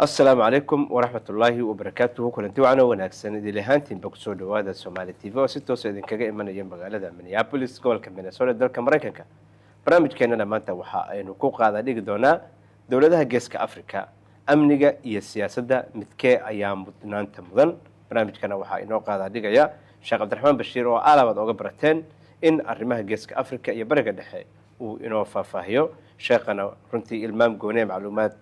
السلام عليكم ورحمة الله وبركاته كلنتي وعنا wanaagsan idil ahaantiinba kusoo dhawaada Somali TV oo si toos ah idinkaga imanaya magaalada Minneapolis gobolka Minnesota dalka Mareykanka barnaamijkeena maanta waxa aynu ku qaada dhigi doonaa dawladaha geeska Afrika amniga iyo siyaasadda midkee ayaa mudnaanta mudan barnaamijkana waxa inoo qaada dhigaya Sheekh Cabdiraxmaan Bashiir oo alaabad uga barateen in arrimaha geeska Afrika iyo bariga dhexe uu inoo faahfaahiyo sheekhana runtii ilmaam goonay macluumaad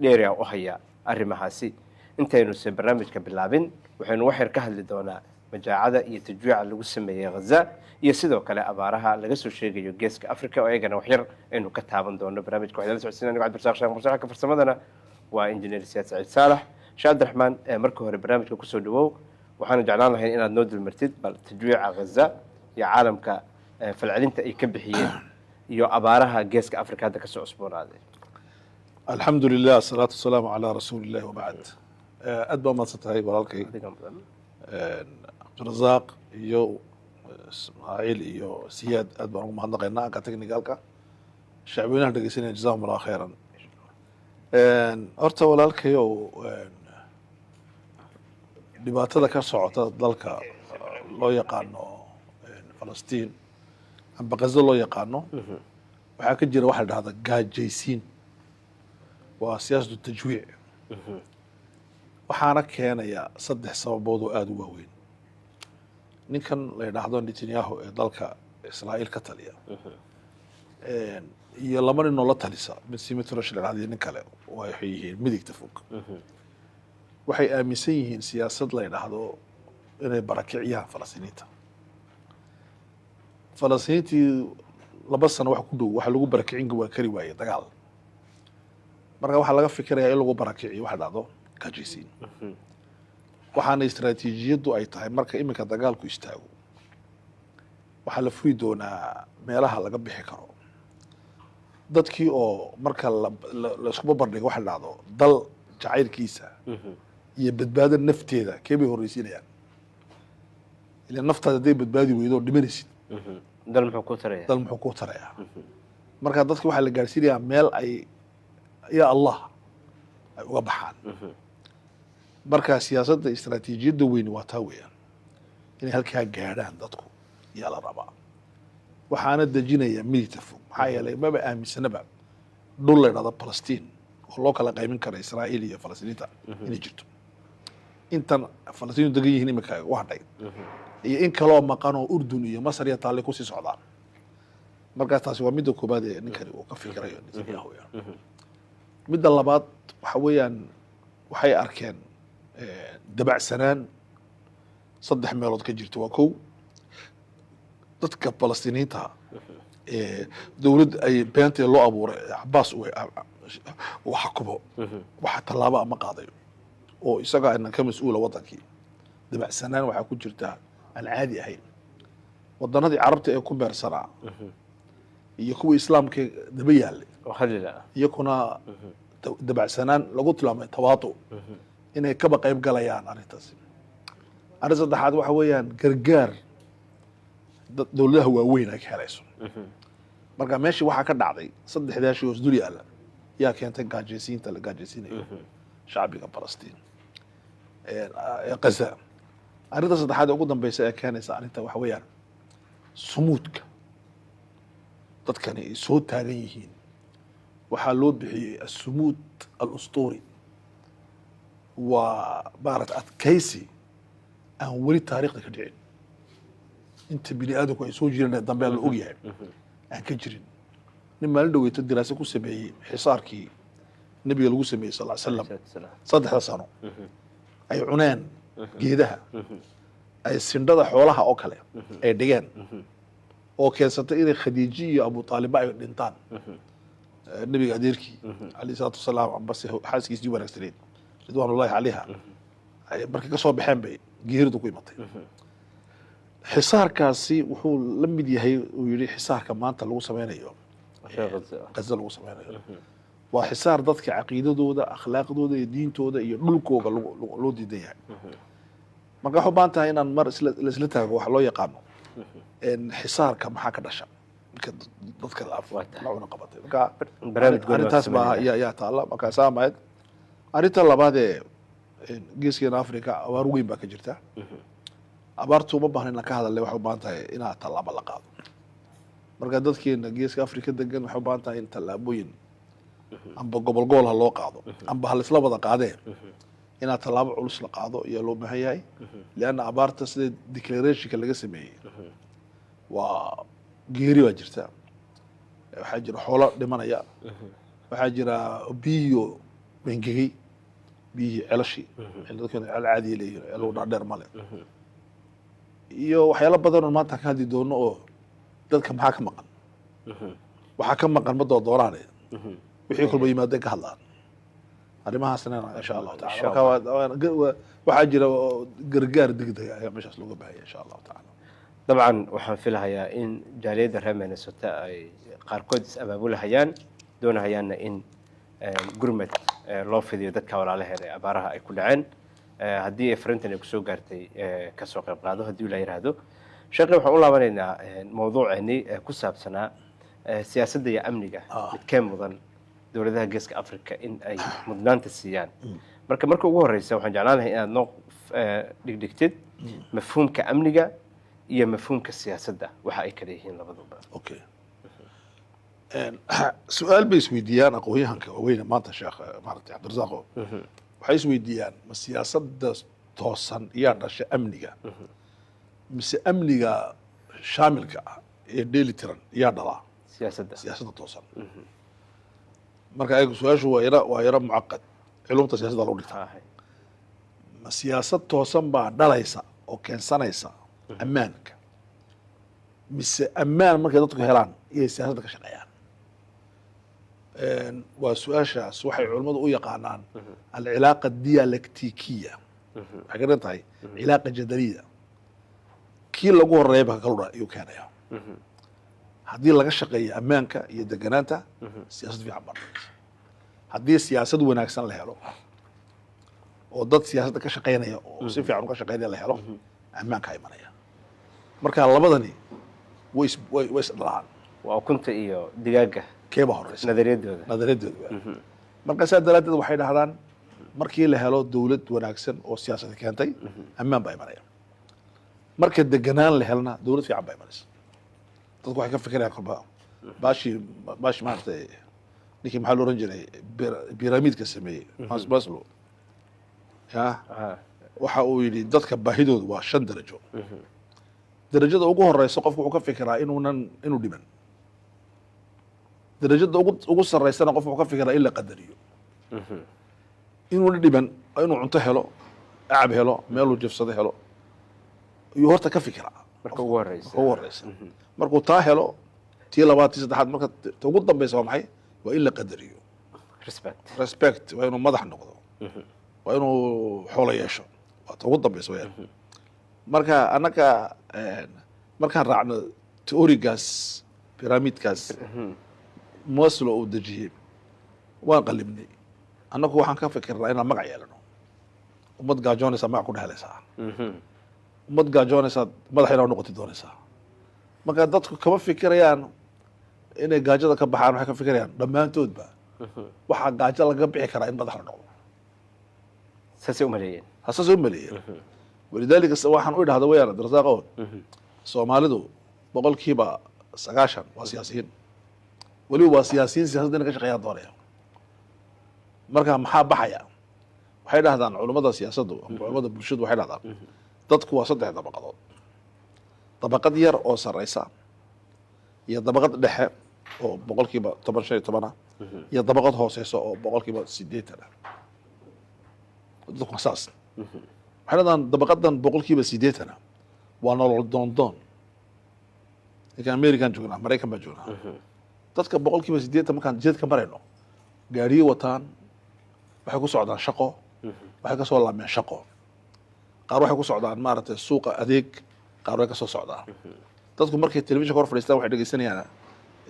dheeri ah oo haya arrimahaasi intaynu si barnaamijka bilaabin waxaynu wax yar ka hadli doonaa majaacada iyo tajwiica lagu sameeyay Gaza iyo sidoo kale abaaraha laga soo sheegayo geeska Afrika oo ayagana wax yar aynu ka taaban doono barnaamijka waxaan la socodsiinayna Cabdirasaaq Sheekh Mursal ka farsamadana waa injineer Siyaad Saciid Saalax Sheekh Cabdiraxmaan markii hore barnaamijka ku soo dhawow waxaan jeclaan lahayn inaad noo dulmartid bal tajwiica Gaza iyo caalamka falcelinta ay ka bixiyeen iyo abaaraha geeska Afrika hadda ka soo cusboonaaday الحمد لله الصلاة والسلام على رسول الله وبعد أدبا ما ستهي والالكي عبد الرزاق يو إسماعيل يو سياد أدبا رغم هذا قينا كاتقني قالك الشعبين هدقسين جزاهم الله خيرا أرتا والالكي يو dhibaatada ka socota dalka loo yaqaano Falastiin amba Gaza loo yaqaano waxa ka jira waxa la dhahdaa gaajaysiin waa siyaasadu tajwiic waxaana keenaya saddex sababood oo aad u waaweyn ninkan la yiraahdo Netanyahu ee dalka Israa'iil ka taliya iyo laba nin oo la talisa mid Simotrich la yiraahdo nin kale waxay yihiin midigta fog waxay aaminsan yihiin siyaasad la yiraahdo inay barakiciyaan Falastiiniintii laba sano wax ku dhow waxa lagu barakicin waa kari waayay dagaal marka waxa laga fikirayaa in lagu barakiciyo waxa dhacdo gaajaysiin waxaana istiraatiijiyadu ay tahay marka iminka dagaalku istaago waxa la furi doonaa meelaha laga bixi karo dadkii oo marka la isku barbardhigo waxa dhacdo dal jacaylkiisa iyo badbaadada nafteeda keebay horeysiinayaan ila naftaada day badbaadi weydo dhimanaysid dal muxuu ku tarayaa marka dadkii waxa la gaarsiinayaa meel ay يا الله وبحان مركز سياسة استراتيجية دوين واتاوية يعني هالكها قاعدان دتكو يا الربع وحانا دجينا يميل تفهم حاجة لي ما بقى من سنة بعد دولار هذا فلسطين والله كلا قايمين كرا إسرائيلية فلسطينية إني جرت أنت فلسطين دقيقة هني مكان واحد إن كلام مكانه أردنية مصر يطالع كوسي سعودان مركز تاسوا ميدو كوبادي نكري وكفي كرايو نتنياهو يعني midda labaad waxa weeyaan waxay arkeen dabacsanaan saddex meelood ka jirto waa kow dadka Falastiiniinta dawlad ay beentay loo abuuray Abbas oo xakumo waxa talaabo ama qaaday oo isaga inaan ka mas'uula wadankii dabacsanaan waxa ku jirta aan caadi ahayn wadanadii carabta ee ku beersanaa iyo kuwa islaamka daba yaalay iyakuna dabacsanaan lagu tilmaamay tawaadu inay kaba qayb galayaan arintaas arin saddexaad waxa weeyaan gargaar dawladaha waaweyn ay helayso marka meeshii waxa ka dhacday saddexdaashii oo dul yaala yaa keentay gaajaysiinta la gaajaysiinayo shacbiga Falastiin Gaza arinta saddexaad ugu dambaysa ee keenaysa arinta waxa weeyaan sumuudka dadkani ay soo taagan yihiin waxaa loo bixiyay asumuud al-usطوري waa baarat adkaysi aan weli taariikhda ka dhicin inta bini aadamku ay soo jireen dambe la ogyahay aan ka jirin nin maalin dhaweyta diraasa ku sameeyey xisaarkii nabiga lagu sameeyey sallallahu alayhi wasallam saddex sano ay cuneen geedaha ay sindhada xoolaha oo kale ay dhigeen oo keensatay inay Khadiija iyo Abu Talib ay dhintaan nabiga adeerkii alayhi salaatu wasalaam bas xaaskiisii wanaagsaneed ridwaanullaahi calayha ay markii ka soo baxeen bay geeridu ku imatay xisaarkaasi wuxuu la mid yahay uu yiri xisaarka maanta lagu sameynayo Gaza lagu sameynayo waa xisaar dadka caqiidadooda akhlaaqdooda iyo diintooda iyo dhulkooda loo diidan yahay marka waxu baan tahay inaan mar isla taago wax loo yaqaano xisaarka maxaa ka dhasha dadka la cuna qabatay marka arintaas baa yaa taala marka saamayd arrinta labaad ee geeskeena africa abaar weyn baa ka jirta abaartu uma baahna inaan ka hadalnay waxay u baahan tahay inaa tallaabo la qaado marka dadkeena geeska africa degan waxay u baahan tahay in tallaabooyin amba gobol gobol ha loo qaado amba ha laisla wada qaadee inaa tallaabo culus la qaado ayaa loo baahan yahay lianna abaarta sida declarationka laga sameeyey waa geeri baa jirta waxaa jira xoolo dhimanaya waxaa jira biyo bengegey biyihii celashii dadkeena cel caadiya leeyihin celo dhaadheer male iyo waxyaalo badan oo maanta ka hadli doono oo dadka maxaa ka maqan waxaa ka maqan ma doodoonaan wixii kolba yimaadeen ka hadlaan arrimahaasna insha allahu taala waxaa jira gargaar degdeg ayaa meeshaas looga baahaya insha allahu taala dabcan waxaan filahayaa in jaaliyadda reer minnesota ay qaarkood is abaabulahayaan doonahayaanna in gurmad loo fidiyo dadka walaalaheed ee abaaraha ay ku dhaceen haddii ay farintan ay kusoo gaartay kasoo qayb qaado haddii la yidhaahdo sheekhi waxaan u laabanaynaa mawduuceennii ku saabsanaa siyaasadda iyo amniga midkee mudan dowladaha geeska africa in ay mudnaanta siiyaan marka ugu horeysa waxaan jeclaan lahay inaad noo dhigdhigtid mafhuumka amniga iyo mafhuumka siyaasadda waxa ay kala yihiin labaduba okay su-aal bay isweydiiyaan aqoonyahanka waaweyne maanta sheekh maaragtay cabdirasaaqo waxay isweydiiyaan ma siyaasadda toosan iyaa dhasha amniga mise amniga shaamilka ah ee dheeli tiran iyaa dhalaa siyaasadda toosan marka ayagu su-aashu waa yaro mucaqad culumta siyaasadda lagu dhigta ma siyaasad toosan baa dhalaysa oo keensanaysa ammaanka mise ammaan markay dadku helaan iyay siyaasadda ka shaqeeyaan waa su-aashaas waxay culimmadu u yaqaanaan alcilaaqa dialectikiya waxay ka dhan tahay cilaaqa jadaliya kii lagu horeeyaba kakaludha ayuu keenayaa haddii laga shaqeeyo ammaanka iyo deganaanta siyaasad fiican baa dhalaysa haddii siyaasad wanaagsan la helo oo dad siyaasadda ka shaqeynaya oo si fiican uga shaqeynaya la helo ammaanka imanaya marka labadani way isdhalaan waa ukunta iyo digaaga keeba horeysa nadariyadooda marka saa daraaddeed waxay dhahdaan markii la helo dowlad wanaagsan oo siyaasad keentay ammaan baa imanaya marka deganaan la helna dowlad fiican baa imanaysa dadku waxay ka fikirayaan kolba baashi maaragtay ninkii maxaa la oran jiray biramidka sameeyey maslow ya waxa uu yidhi dadka baahidoodu waa 5 darajo darajada ugu horeysa qofku wuxuu ka fikiraa inuu dhiman darajada ugu sareysana qofku wuxuu ka fikiraa in la qadariyo inuuna dhiman inuu cunto helo acab helo meeluu jafsado helo ayuu horta ka fikiraa marka ugu horeysa markuu taa helo tii labaad tii saddexaad marka ugu dambeysa waa maxay waa in la qadariyo respect waa inuu madax noqdo waa inuu xoolo yeesho waa ta ugu dambeysa wayaan marka annaga markaan raacno teorigaas biramidkaas maslow uu dejiyey waan qalibnay annagu waxaan ka fikirnaa inaan magac yeelano ummad gaajoonaysaa magac ku dhexelaysaa ummad gaajoonaysaa madax inaa noqoti doonaysaa marka dadku kama fikirayaan inay gaajada ka baxaan waxay ka fikirayaan dhammaantoodba waxaa gaajo laga bixi karaa in madax la noqdo saasay u maleeyeen walidaalika waxaan u idhahda wayaan abdirasaaqo soomaalidu 90% waa siyaasiyiin weliba waa siyaasiyiin siyaasadda inay ka shaqeeyaan doonaya marka maxaa baxaya waxay dhahdaan culummada siyaasaddu ama culummada bulshadu waxay dhahdaan dadku waa 3 dabaqadood dabaqad yar oo sareysa iyo dabaqad dhexe oo 10% iyo dabaqad hooseysa oo 80% dadku saas waxay dhahdaan dabaqadan 80% waa nolol doondoon ninka American joognaa Maraykan baa joognaa dadka 80% markaan jeedka marayno gaariyo wataan waxay ku socdaan shaqo waxay ka soo laameen shaqo qaar waxay ku socdaan maaragtay suuqa adeeg qaar way ka soo socdaan dadku markay telefishinka hor fadhiistaan waxay dhegeysanayaan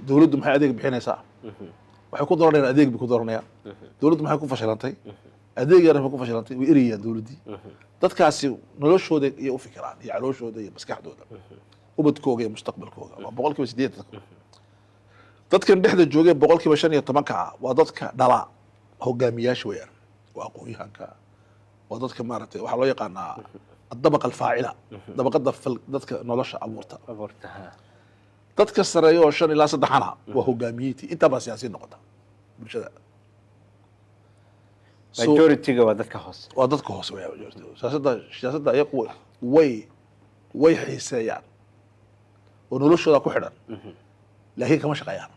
dowladdu maxay adeeg bixinaysaa waxay ku dooranayaan adeeg bay ku dooranayaan dowladdu maxay ku fashilantay adeeg yar maxay ku fashilantay way erayaan dowladdii dadkaasi noloshooda iyo u fikiraan iyo calooshooda iyo maskaxdooda ubadkooga iyo mustaqbalkooga waa 80% dadkan dhexda joogay 15% waa dadka dhala hogaamiyaasha weeyaan waa aqoon-yahanka waa dadka maaragtay waxaa loo yaqaanaa الطبقة الفاعلة طبقة dadka nolosha abuurta dadka sareeyo oo 5 ilaa 3 ana waa hogaamiyintii inta ba siyaasiyiin noqota bulshada majority-ga waa dadka hoose way siyaasadda ayagu way xiiseeyaan oo noloshooda ku xidhan laakiin kama shaqeeyaan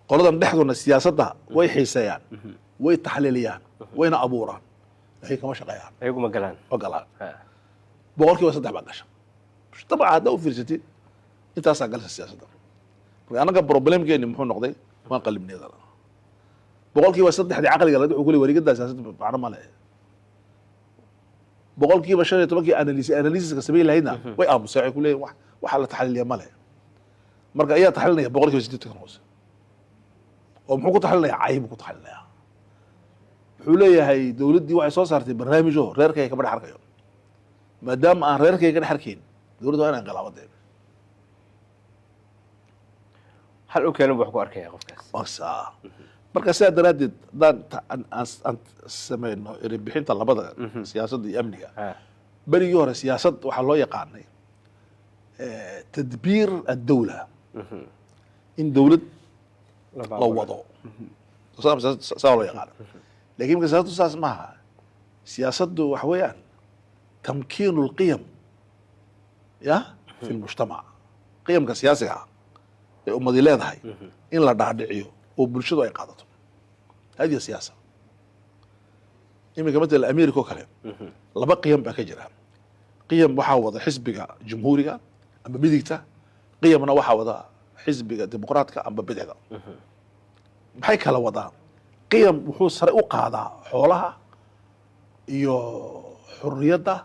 qoladan dhexduna siyaasadda way xiiseeyaan way taxliiliyaan wayna abuuraan laakiin kama shaqeeyaan ayagu ma galaan boqolkiiba 3 baa gasha dabcan hadda u fiirsatid intaasaa galsa siyaasadda marka annaga problemkeeni muxuu noqday waan qalibneedana boqolkiiba 3 caqliga la wuxuu ku leeyahay wareegada siyaasadda macna ma leh boqolkiiba 15 analysis-ka sameeyay lahaydna way aamusay waxay ku leeyahay waxa la taxliiliya ma leh marka ayaa taxliilinaya boqolkiiba 80 hoose oo muxuu ku taxliilinayaa cayb ku taxliilinayaa wuxuu leeyahay dawladdii waxay soo saartay barnaamij oo reerkayga ka dhex arkayo maadaama aan reerkayga ka dhex arkayn dawladda waa inaan qalaabadeyn hal u keenan wax ku arkaya qofkaas marka sidaa daraaddeed haddaan aan samayno erebixinta labada siyaasadda iyo amniga berigii hore siyaasad waxaa loo yaqaanay tadbiir addawla in dawlad la wado saa loo yaqaana lakin marka siyaasaddu saas maaha siyaasaddu waxa weeyaan tamkiinu lqiyam ya fi lmujtamac qiyamka siyaasiga ah ee ummadi leedahay in la dhaadhiciyo oo bulshadu ay qaadato hadiya siyaasa iminka matala america oo kale laba qiyam baa ka jira qiyam waxaa wada xisbiga jumhuuriga amba midigta qiyamna waxaa wada xisbiga dimuqraadka amba bidixda maxay kala wadaan qiyam wuxuu sare u qaadaa xoolaha iyo xurriyadda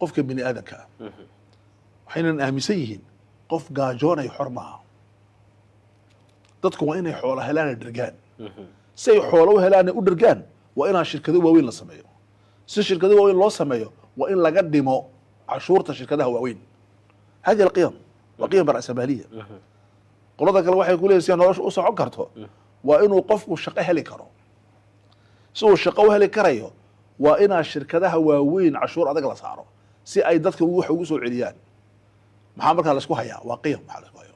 qofka bini aadamka waxaynan aaminsan yihiin qof gaajoonay xor maaha dadku waa inay xoola helaana dhergaan si ay xoolo u helaana u dhergaan waa inaa shirkado waaweyn la sameeyo si shirkado waaweyn loo sameeyo waa in laga dhimo cashuurta shirkadaha waaweyn hadi alqiyam waa qiyam ra'samaaliya qolada kale waxay ku leeyihin si nolosha u socon karto waa inuu qofku shaqo heli karo si uu shaqo u heli karayo waa inaa shirkadaha waaweyn cashuur adag la saaro si ay dadka wax ugu soo celiyaan maxaa markaa laisku hayaa waa qiyam maxaa laisku hayo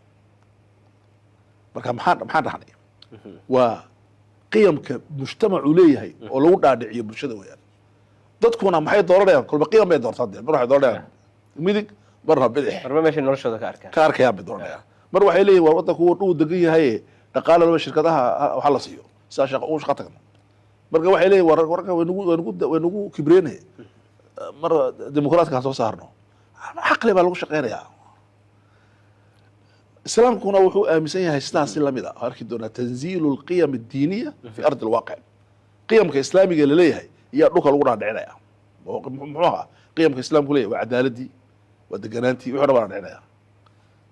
marka maxaa dhaxnay waa qiyamka mujtamacu leeyahay oo lagu dhaadhiciyo bulshada weeyaan dadkuna maxay dooranayaan kolba qiyam bay doortaan dee mar waxay dooranayaan midig marna bidix marba meeshay noloshooda ka arkayaan bay dooranayaan mar waxay leeyihin waa waddanku uu degan yahay dhaqaale laba shirkadaha waxa la siiyo sidaa shaqo tagna marka waxay leeyihin wararka way nagu kibreynaya mar dimuqraadka aan soo saarno xaqli baa lagu shaqeynayaa islaamkuna wuxuu aaminsan yahay sidaasi lamid a arki doonaa tanziilu lqiyam addiiniya fi ardi alwaaqic qiyamka islaamiga laleeyahay iyaa dhulka lagu dhaadhicinaya muxuu ahaa qiyamka islaamku leeyahay waa cadaaladii waa deganaantii wixii dhan baa dhaadhicinaya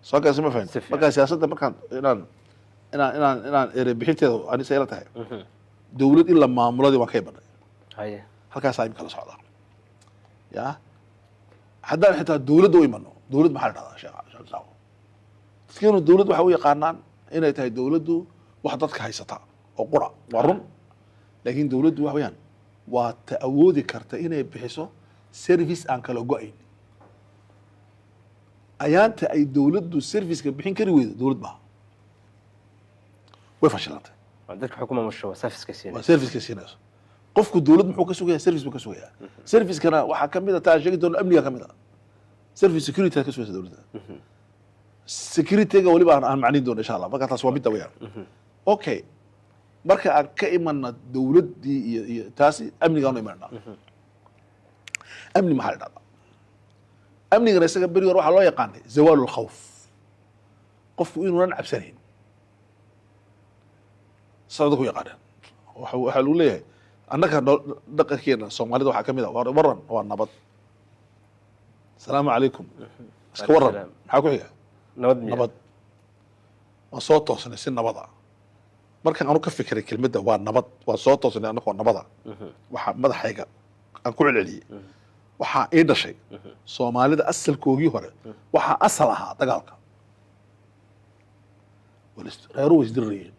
soo kaasi ma fahamti markaa siyaasadda markaan inaan erebixinteeda anisa ila tahay dawlad in la maamuladii waan ka imanay halkaasaa imika la socdaa ya haddaan xitaa dawladda u imano dawlad maxaa la dhahdaa sheekh dadkeenu dawlad waxay u yaqaanaan inay tahay dawladdu wax dadka haysata oo qura waa run laakiin dawladdu waxa weeyaan waa ta awoodi karta inay bixiso service aan kala go-ayn ayaanta ay dawladdu serviceka bixin kari weydo dawlad maaha way fashilantay dadka xukuma masho waa serviceka siinayso qofku dawlad muxuu ka sugayaa service buu ka sugayaa servicekana waxaa kamid a taa sheegi doona amniga kamid a service security ka sugaysa dawladda security-ga waliba aan macnin doono insha allah marka taas waa midda weyaan okay marka aan ka imana dawladdii iyo taasi amnigaanu imanana amni maxaa la dhahdaa amnigana isaga beri hore waxaa loo yaqaanay zawaalu lkhawf qofku inuunan cabsanayn sacda ku yaqaaneen waxaa lagu leeyahay annaga dhaqankeena soomaalida waxaa kamid a waran waa nabad asalaamu calaykum iska waran maxaa ku xiga nabad waan soo toosnay si nabada markaan anu ka fikiray kelmadda waa nabad waan soo toosnay annagoo nabada waxaa madaxayga aan ku celceliyey waxaa ii dhashay soomaalida asalkoogii hore waxaa asal ahaa dagaalka reeruhu way isdirirayeen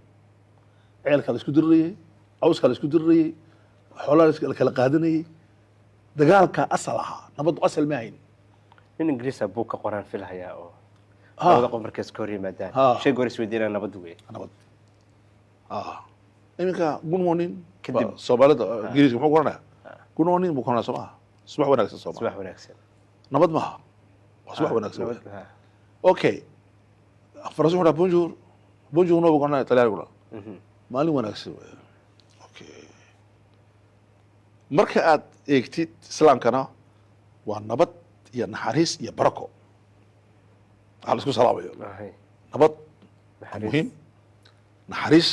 ceelkaa la isku dirirayey cawska la isku dirirayey xoolaha la kala qaadanayey dagaalka asal ahaa nabaddu asal ma ahayn nin ingiriisa buu ka qoraan filhayaa oo Ha. labada qof markaas ka hor yimaadaan Ha. shay goor isweydiinaa nabaddu wey nabad iminka good morning Kadib. soomaalida ingiriiska muxuu qoranayaa good morning buu qoranaya soo maaha subax wanaagsan soo maaha subax wanaagsan nabad maaha waa subax wanaagsan nabad weeye. ha okay faransi wuxuu dhaha bonjour bonjour no buu qoranaya talyaanigu dhaha Mhm. maalin wanaagsan weeye okay marka aad eegtid islaamkana waa nabad iyo naxariis iyo barako waxaa la isku salaamayo Ahay. nabad waa Naxariis. muhiim naxariis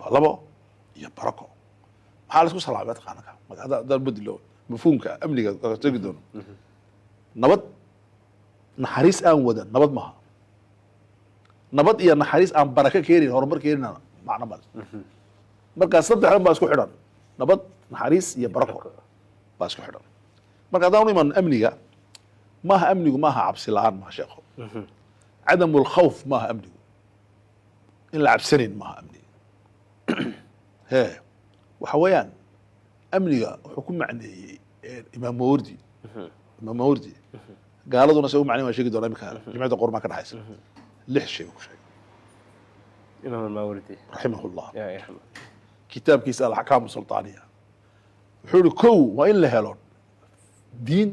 waa labo iyo barako maxaa la isku salaamay mataqaanaka haddaan bedelo mafhuumka amniga ka tegi doono nabad naxariis aan wadan nabad maaha nabad iyo naxariis aan baraka keenin horumar keenina macno male markaa saddexdan baa isku xidhan nabad naxariis iyo barako baa isku xidhan marka haddaan u iman amniga maaha amnigu maaha cabsi la-aan maaha sheekho cadamu lkhawf maaha amnigu in la cabsanayn maaha amniga he waxa weeyaan amniga wuxuu ku macneeyey imaam mawardi imaam mawardi gaaladuna se u macnay waan sheegi doonaa iminka jimcida qormaa ka dhexaysa 6 shay buu ku sheegay imaam almawardi raximahullah yaa yarxam kitaabkiisa alaxkaamu sultaaniya wuxuu yihi kow waa in la helo diin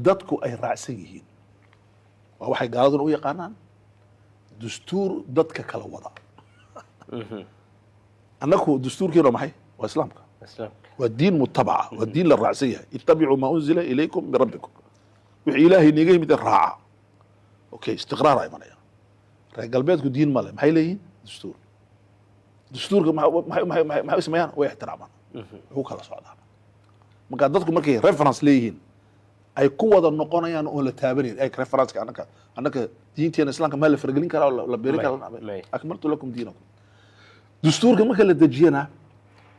dadku ay raacsan yihiin waa waxay gaaladuna u yaqaanaan dastuur dadka kala wada annaku dastuurkeena maxay waa islaamka islaamka waa diin mutabaca waa diin la raacsan yahay ittabicuu maa unzila ilaykum min rabbikum wixii ilaahay niga yimid raaca okay istiqraara imanaya reer galbeedku diin male maxay leeyihiin dastuur dastuurka maxay u sameeyaan way ixtiraamaan wuxuu kala socdaan marka dadku markay reference leeyihiin ay ku wada noqonayaan oo la taabanayn ay referenceka annaka diinteena islaamka ma la fargelin karaa oo la beeri karaa may. akmaltu lakum diinakum dastuurka marka la dejiyana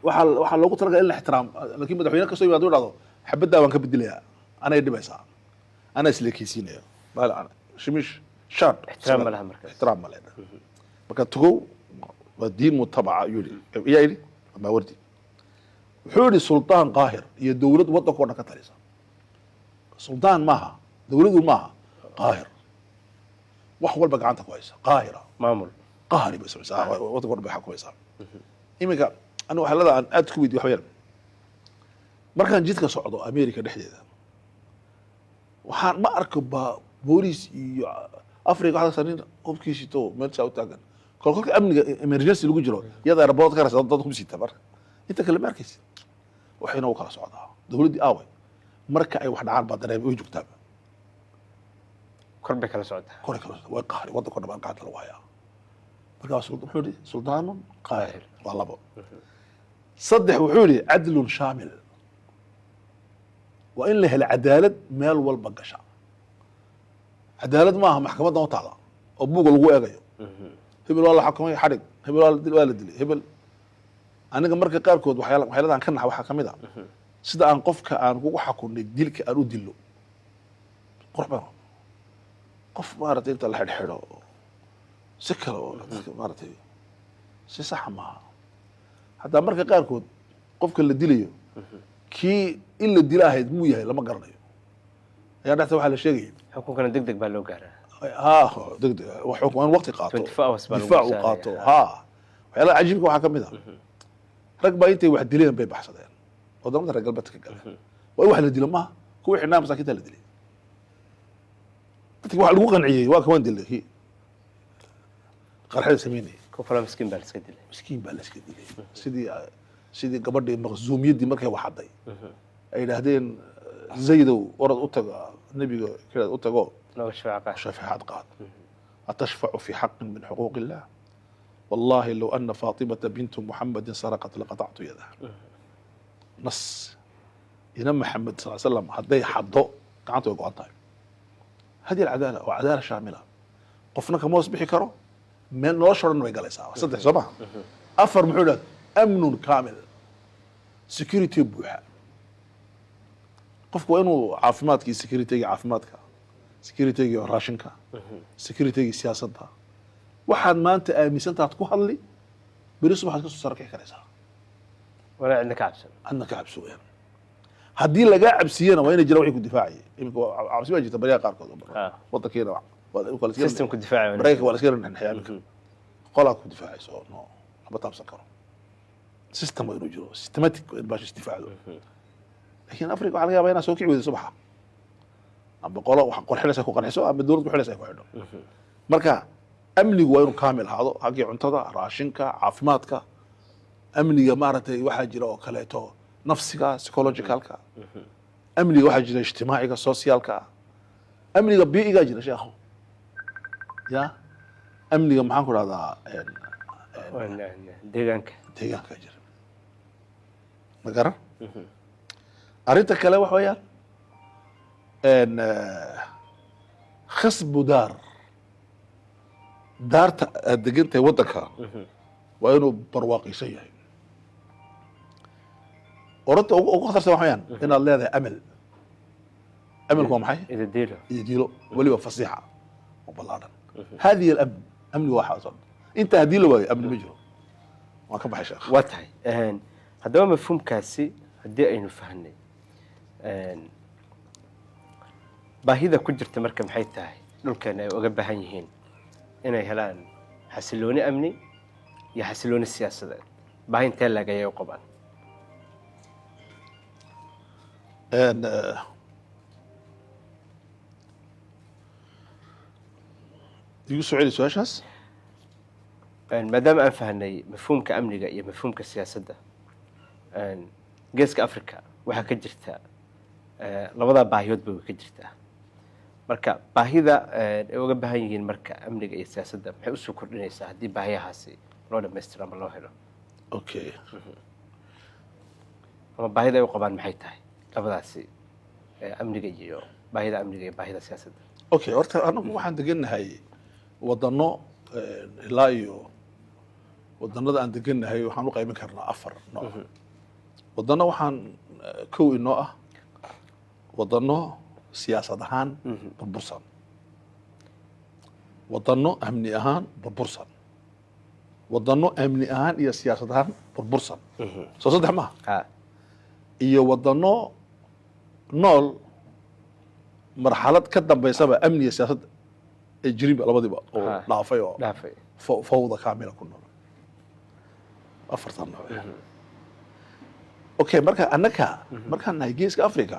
waxaa loogu talagalay in la ixtiraam laakiin madaxweyne kastoo yimaado dhahdo xabaddaa waan ka bedelayaa anay dhibaysaa anaa isleekeysiinaya shimish shaad ixtiraam ma laha markaas. ixtiraam ma leena marka tugow waa diin mutabaca ayuu yidhi yaa yidhi maawardi wuxuu yidhi sultaan qaahir iyo dowlad waddanka oo dhan ka talisa sultaan maaha dowladu maaha qaahir wax walba gacanta ku haysa qaahira maamul qahri bay samaysaa waddanka o dhan bay xukumaysaa iminka aniga waxaa leedahay aan aad ku weydiyo waxa weeyaan markaan jidka socdo america dhexdeeda waxaan ma arko booliis iyo africa waxaa nin qofkiisito meelsaa u taagan kolka amniga emergency lagu jiro iyada airport ka rasa dad kumsiita marka inta kale ma arkaysa waxayna u kala socdaa dowladdii aaway marka ay wax dhacaan baa dareema way joogtaaba kor bay kala socotaa kore kala way qahri waddanka o dhan baa gacanta lagu hayaa marka wuxuu yidhi sultaanun qaahir waa labo saddex wuxuu yidhi cadlun shaamil waa in la helo cadaalad meel walba gasha cadaalad maaha maxkamaddan u taala oo buuga lagu eegayo hebel waa la xukumay xadhig hebel waa la dilay hebel aniga marka qaarkood waxyaaladan ka naxa waxaa ka mid a sida aan qofka aan kugu xakunay dilka aan u dilo qurux badan qof maaragtay inta la xidhxidho si kale oo dadka maaragtay si saxa maaha hataa marka qaarkood qofka la dilayo kii in la dila ahayd muu yahay lama garanayo ayaa dhexta waxaa la sheegaya xukunkana deg deg baa loo gaaraa degdeg xukm in waqti qaato 24 hours baa lagu difaac uu saaraya. qaato waxyaalaha cajiibka waxaa ka mid a rag baa intay wax dileen bay baxsadeen wadamada reer galbeedka ka gala waa in wax la dilo maaha kuwii xidhnaa masaakiinta la dilay dadki waxa lagu qanciyey waa kawaan dilay kii qarxada samaynayay ku fala miskiin baa la iska dilay miskiin baa la iska dilay sidii gabadhii maqzuumiyaddii markay waxaday ay yidhaahdeen zaydow orad u taga nebiga kiraad u tago nooga shafaaca qaad شفاعات قاد أتشفع في حق من حقوق الله والله لو أن فاطمة بنت محمد سرقت لقطعت يدها نص إنما محمد صلى الله عليه وسلم هدي حضو قعنته يقعد طيب هذه العدالة وعدالة شاملة قفنا كموس بحي كرو من نشر إنه يقال يساوي صدق سمع أفر محولة أمن كامل سكيورتي بوحة قفكوا إنه عافماتك سكيورتي عافماتك securityga raashinka securityga siyaasadda waxaad maanta aaminsantaad ku hadli beri subaxaad ka soo sarkici karaysaa ولا عندك عبسة عندنا ka cabsi weeyaan haddii lagaa cabsiyana waa inay jiraan wixii ku difaacayay iminka cabsi baa jirta baryaha qaarkood wadankeena سيستم كدفاعي maraykanka waa la iska rinxyaa iminka qolaa ku difaacaysa oo no lama taabsan karo system waa inuu jiro systematic baash isdifaacdo laakiin africa waxaa laga yaabaa inaa soo kici weydo subaxa amba qolo wax qorxinaysa ku qarxiso ama dowlad ku xidhaysa ay ku xidho marka amnigu waa inuu kaamil ahaado xaggii cuntada raashinka caafimaadka amniga maaragtay waxaa jira oo kaleeto nafsiga psychologicalka amniga waxaa jira ijtimaaciga socialka amniga bii'igaa jira sheekhu ya amniga maxaan ku dhahdaa deegaanka jira ma garan arrinta kale waxa weeyaan khasbu daarta aad degan tahay waddanka waa inuu barwaaqaysan yahay oranta ugu khatarsan waxa weeyaan inaad leedahay amalku waa maxay idadiilo weliba fasiixa oo ballaadhan hadihi alamn amnigu waa xaasan inta haddii la waayo amni ma jiro waan ka baxay sheekh waa tahay haddaba mafhuumkaasi haddii aynu fahnay baahida ku jirta marka maxay tahay dhulkan ay uga baahan yihiin inay helaan xasilooni amni iyo xasilooni siyaasadeed baahi intee laagayay u qabaan igu soo celi su-aashaas maadaama aan fahnay mafhuumka amniga iyo mafhuumka siyaasadda geeska africa waxaa ka jirta labadaa baahiyoodba way ka jirtaa marka baahida ay uga baahan yihiin marka amniga iyo siyaasadda maxay usoo kordhinaysaa haddii baahiyahaasi loo dhamaystiro ama loo helo okay ama baahida ay u qabaan maxay tahay labadaasi amniga iyo baahida amniga iyo baahida siyaasadda okay horta anagu waxaan degannahay wadano ilaa iyo wadanada aan degannahay waxaan u qaybin karnaa 4 nooc wadano waxaan kow inoo ah wadano siyaasad ahaan burbursan wadano amni ahaan burbursan wadano amni ahaan iyo siyaasad ahaan burbursan soo saddex maaha iyo wadano nool marxalad ka dambaysaba amniga siyaasadda ay jirinba labadiba oo dhaafay oo fawda kaamila ku nool 4 nooc okay marka annaka markaan nahay geeska africa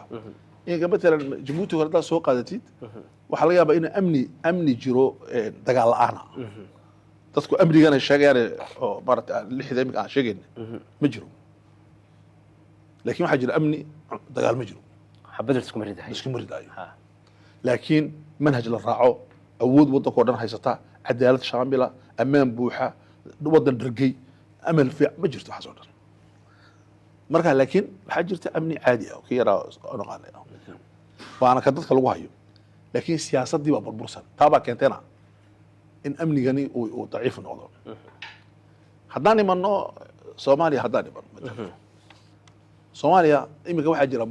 inka matalan jabuuti hore haddaad soo qaadatid waxaa laga yaabaa in amni jiro dagaal la-aana dadku amnigana sheegayaan oo maarata lixda imika aan sheegayna ma jiro laakiin waxaa jira amni dagaal ma jiro xabadda iskuma ridaayo laakiin manhaj la raaco awood waddanka o dhan haysata cadaalad shaamila ammaan buuxa waddan dhargey amal fiic ma jirto waxaas oo dhan marka laakiin waxaa jirta amni caadi ah oo ka yaraa naqaanay waana ka dadka lagu hayo laakiin siyaasaddii baa burbursan taa baa keentayna in amnigani uu daciif noqdo haddaan imanno soomaaliya haddaan imanno soomaaliya iminka waxaa jira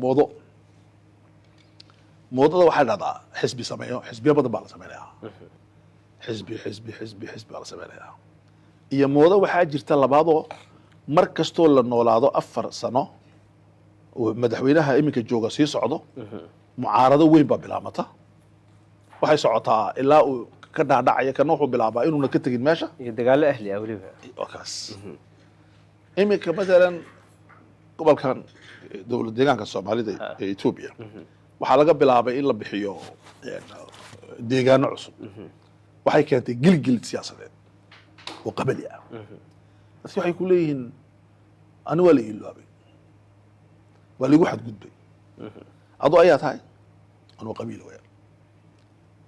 moodada waxaa dhahdaa xisbi sameeyo xisbiya badan baa la sameynayaa xisbi baa la sameynayaa iyo moodo waxaa jirta labaadoo mar kastoo la noolaado 4 sano oo madaxweynaha iminka jooga sii socdo mucaarado weyn baa bilaabmata waxay socotaa ilaa uu ka dhaadhacaya kana wuxuu bilaabaa inuuna ka tegin meesha iyo dagaalo ahli ah weliba kaas iminka matalan gobolkan dowlad deegaanka soomaalida ee Ethiopia waxaa laga bilaabay in la bixiyo deegaano cusub waxay keentay gilgil siyaasadeed oo qabali ah dadku waxay ku leeyihiin ani waa la iloobay waa lagu xadgudbay adoo ayaa tahay anuu qabiil weeyaan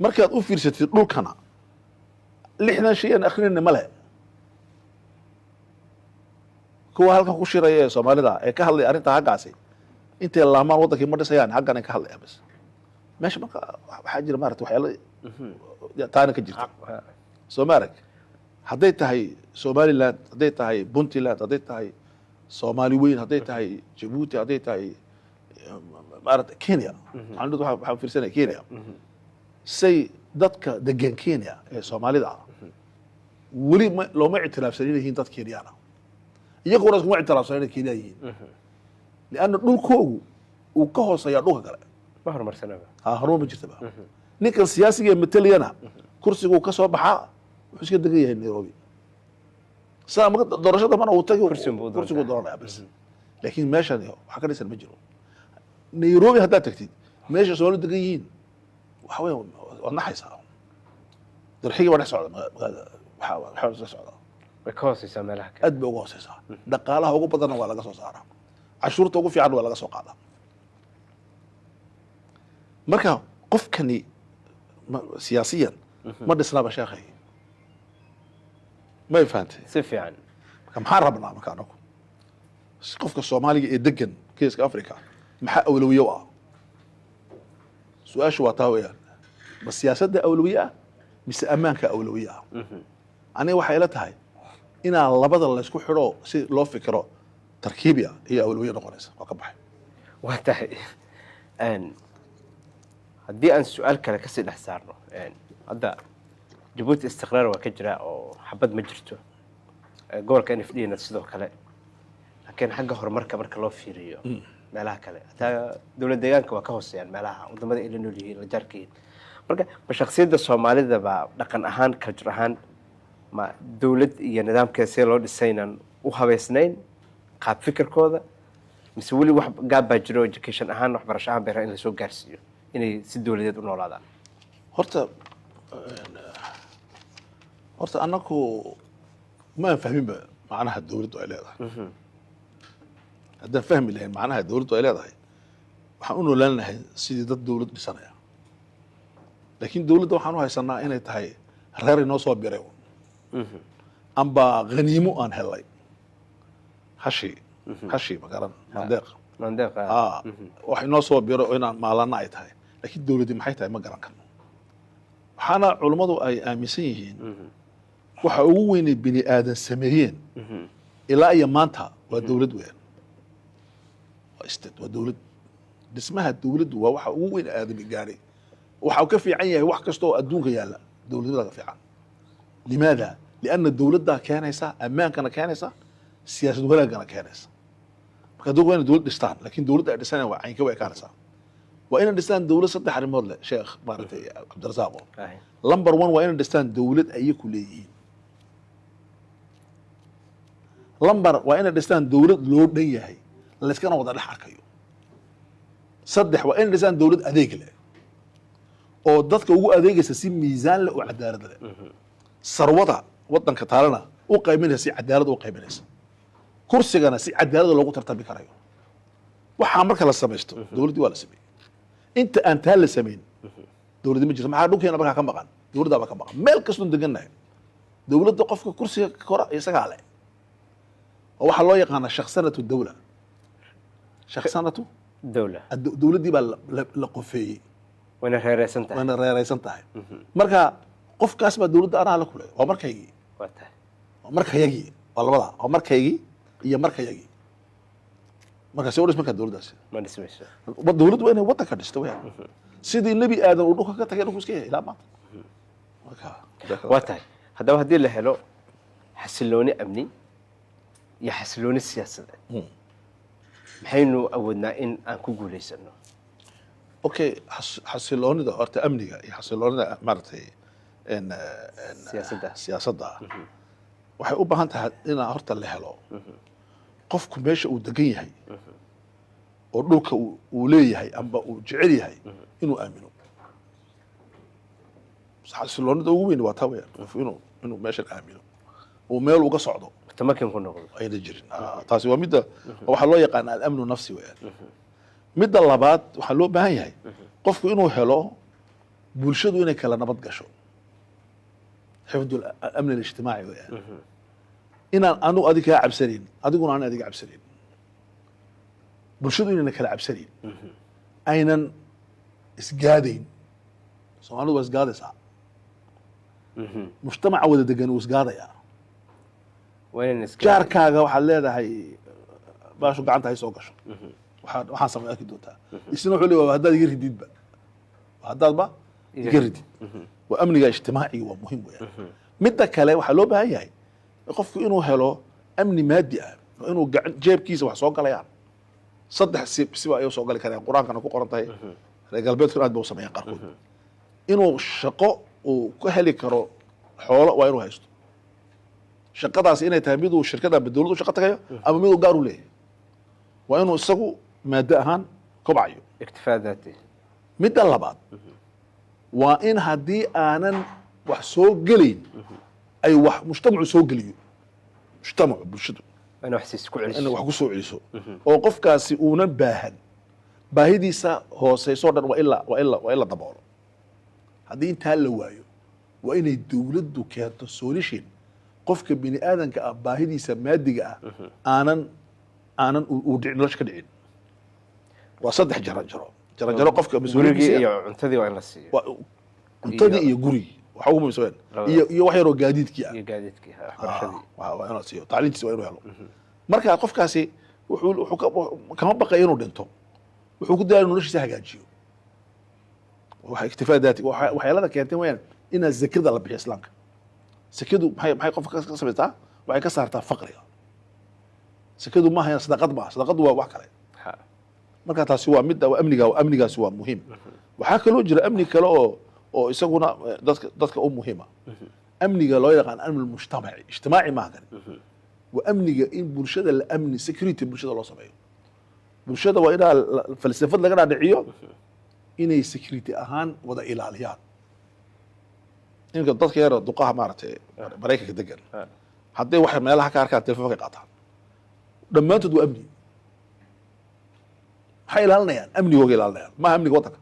markaad u fiirsatid dhulkana 60 shay aan akhrinayna ma leh kuwa halkan ku shiraya ee Soomaalida ee ka hadlay arrinta hagaasi intay laamaan wadankii ma dhisayaan xaggan ka hadlaya bas meesha marka waxaa jira maaragtay waxyaalo taana ka jirta Soomaaliya hadday tahay Somaliland hadday tahay Puntland hadday tahay Soomaali weyn hadday tahay Djibouti hadday tahay maaragtay Kenya waxaan fiirsanay Kenya say dadka degan Kenya ee Soomaalida weli looma ictiraafsan inay yihiin dad Kenyaana iyaguna iskuma ictiraafsan inay Kenya yihiin lianna dhulkoogu uu ka hooseeyaa dhulka kale ma horumarsanaba horumar ma jirtaba ninkan siyaasiga ee mataliyana kursigu ka soo baxaa wuxuu iska degan yahay Nairobi saa marka doorashada mana uu tago kursigu dooranaya bas laakiin meeshan waxa ka dhisan ma jiro Nairobi haddaad tagtid meesha Soomaalidu degan yihiin waxa weeye waa naxaysaa darxiga waa dhex socda waxa soo socda way ka hooseysaa meelaha kale aad bay uga hooseysaa dhaqaalaha ugu badanna waa laga soo saaraa cashuurta ugu fiican waa laga soo qaadaa marka qofkani siyaasiyan ma dhisnaaba sheekhay ma fahantay si fiican marka maxaan rabnaa marka anagu qofka Soomaaliga ee degan geeska Afrika maxaa awlawiyo ah su-aashu waa taa weeyaan ma siyaasadda awlawiyo ah mise ammaanka awlawiyo ah aniga waxay ila tahay inaa labada la isku xidho si loo fikiro tarkiibiya iyo awlawiyo noqonaysa waa ka baxay waa tahay haddii aan su-aal kale kasii dhex saarno hadda Djibouti istiqraar waa ka jira oo xabad ma jirto gobolka NFD-na sidoo kale laakiin xagga horumarka marka loo fiiriyo meelaha kale hataa dowlad deegaanka waa ka hooseeyaan meelaha wadamada ay la nool yihiin la jaarkiin marka ma shakhsiyadda Soomaalida baa dhaqan ahaan culture ahaan ma dowlad iyo nidaamkeeda see loo dhisaynan u habeysnayn qaab fikirkooda mise weli wax gaab baa jiro education ahaan waxbarasho ahaan beera in la soo gaarsiiyo inay si dowladeed u noolaadaan horta anaku ma fahminba macnaha dowladdu ay leedahay haddaan fahmi lahayn macnaha dowladdu ay leedahay waxaan u noolaan lahay sidii dad dowlad dhisanaya laakiin dowladda waxaan u haysanaa inay tahay reer inoo soo biray amba ghaniimo aan helay hashi magaran mandeeq wax inoo soo biro inaan maalana ay tahay laakiin dowladdi maxay tahay ma garan karno waxaana culummadu ay aaminsan yihiin waxa ugu weynay bini aadan sameeyeen ilaa iyo maanta waa dowlad weyn waa dowlad dhismaha dowladdu waa waxa ugu weyn aadami gaaray waxa uu ka fiican yahay wax kasta oo adduunka yaala dowladda ka fiican limaada lianna dowladda keenaysa ammaankana keenaysa siyaasad wanaagana keenaysa marka dowladda waa dowlad dhistaan laakiin dowladda ay dhisaan waa caynka way kaanaysa waa inay dhistaan dowlad saddex arrimood leh sheekh maaragtay Cabdirasaaqo number 1 waa inay dhistaan dowlad ay ku leeyihiin waa inay dhistaan dowlad loo dhan yahay la iskana wada dhex arkayo saddex waa inay dhistaan dowlad adeeg leh oo dadka ugu adeegaysa si miisaan leh oo cadaalad leh sarwada wadanka taalana u qaybinaysa si cadaalad u qaybinaysa kursigana si cadaalad loogu tartami karayo waxaa marka la samaysto dowladii waa la sameeyay inta aan taa la samayn dowladda ma jirto maxaa dhulkeena markaa ka maqan dowladda baa ka maqan meel kastoon degannahay dowladda qofka kursiga kora isagaa leh oo waxaa loo yaqaanaa shakhsanatu dawla shakhsanatu dowladdii baa la qofeeyey wayna reereysan tahay marka qofkaas baa dowladda anaa la kulay waa markaygii waa markayagii waa labada waa markaygii iyo markayagii marka soo dhismarka dowladdaasi ma dhismayso dowladdu waa inay waddanka dhisto wayaan sidii nebi aadan uu dhulka ka tagay dhulku iska yahay ilaa maanta marka waa tahay haddaba haddii la helo xasilooni amni iyo xasilooni siyaasadeed maxaynu awoodnaa in aan ku guulaysano okay xasiloonida horta amniga iyo xasiloonida maaragtay siyaasadda waxay u baahan tahay inaa horta la helo qofku meesha uu degan yahay oo dhulka uu leeyahay amba uu jecel yahay inuu aamino xasiloonida ugu weyn waa taa weyaan qofku inuu meeshan aamino uu meel uga socdo tamakin ku noqdo ayna jirin taasi waa midda waxaa loo yaqaana alamnu nafsi weyaan midda labaad waxaa loo baahan yahay qofku inuu helo bulshadu inay kala nabad gasho xifdu amni alijtimaaci weyaan inaan anu adig kaa cabsanayn adiguna aan adiga cabsanayn bulshadu inayna kala cabsanayn aynan isgaadayn soomaalidu waa isgaadaysaa mujtamaca wada degan uu isgaadayaa jaarkaaga waxaad leedahay baashu gacanta hay soo gasho waxaan samay arki doontaa isna wuxuu leeyahay haddaad iga rididba haddaadba iga ridid waa amniga ijtimaaciga waa muhiim weeyaan midda kale waxaa loo baahan yahay qofku inuu helo amni maadi ah inuu jeebkiisa wax soo galayaan saddex siba ayuu soo gali karaan qur-aankana ku qoran tahay reer galbeedkuna aad ba u sameeyaan qaarkood inuu shaqo uu ka heli karo xoolo waa inuu haysto shaqadaas inay tahay miduu shirkada dowladdu shaqo tagayo ama miduu gaar u leeyahay waa inuu isagu maado ahaan kobcayo اكتفاء ذاتي midda labaad waa in haddii aanan wax soo gelayn ay wax mujtamacu soo geliyo mujtamacu bulshadu انا احسس كل inay wax ku soo celiso oo qofkaasi uunan baahan baahidiisa hooseyso dhan waa ila daboolo haddii intaa la waayo waa inay dowladdu keento solution qofka bini aadanka ah baahidiisa maadiga ah aanan uu nolosha ka dhicin waa saddex jaro qofka gurigii iyo cuntadii waa in la siiyo cuntadii iyo gurigii waxa ugu muhiimsan iyo wax yaroo gaadiidkii ah iyo gaadiidkii waxbarashadii waa inuu siiyo tacliintiisa waa inuu helo marka qofkaasi wuxuu kama baqayo inuu dhinto wuxuu ku daayo noloshiisa hagaajiyo waxa iktifaa daati waxyeelada keentay wayaan inaa zakada la bixiyo islaamka zakadu maxay qofka ka samaysaa waxay ka saartaa faqriga zakadu ma ahayn sadaqadu waa wax kale marka taasi waa mid amnigaasi waa muhiim waxaa kaloo jira amni kale oo isaguna dadka u muhiima amniga loo yaqaan amni mujtamaci ijtimaaci maaha kani waa amniga in bulshada la amni security bulshada loo sameeyo bulshada waa inaa falsafad laga dhaadhiciyo inay security ahaan wada ilaaliyaan inka dadka yar duqaha maaragtay maraykanka degan hadday waxay meelaha ka arkaan telefoonka qaataan dhammaantood waa amni maxay ilaalinayaan amnigooga ilaalinayaan maaha amniga waddanka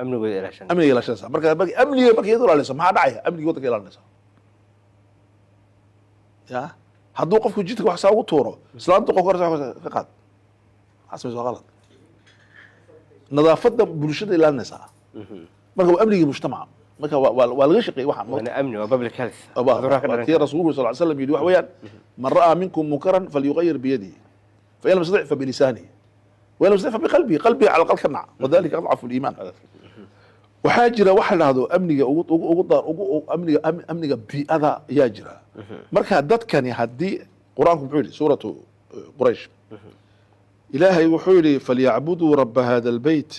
amnigooda ilaashan amniga ilaashanaysa marka amniga marka iyadu ilaalinayso maxaa dhacaya amniga waddanka ilaalinaysa ya hadduu qofku jidka wax saa ugu tuuro islaanta qofka ka qaad maxaa samaysa waa qalad nadaafadda bulshada ilaalinaysaa marka waa amnigii mujtamaca marka waa laga shaqeeyey waxaan waana amni waa public health tii rasuulku sal ly slam yidhi wax weeyaan man ra'aa minkum munkaran falyugayir biyadihi fain lam yastadic fabilisaanihi wain lam yastadic fabiqalbihi qalbiga cala qalka nac wadalika adcafu liimaan waxaa jira waxa dhahdo amniga amniga bii'ada ayaa jira marka dadkani haddii qur-aanku muxuu yidhi suuratu quraysh ilaahay wuxuu yidhi falyacbuduu raba hada albeyt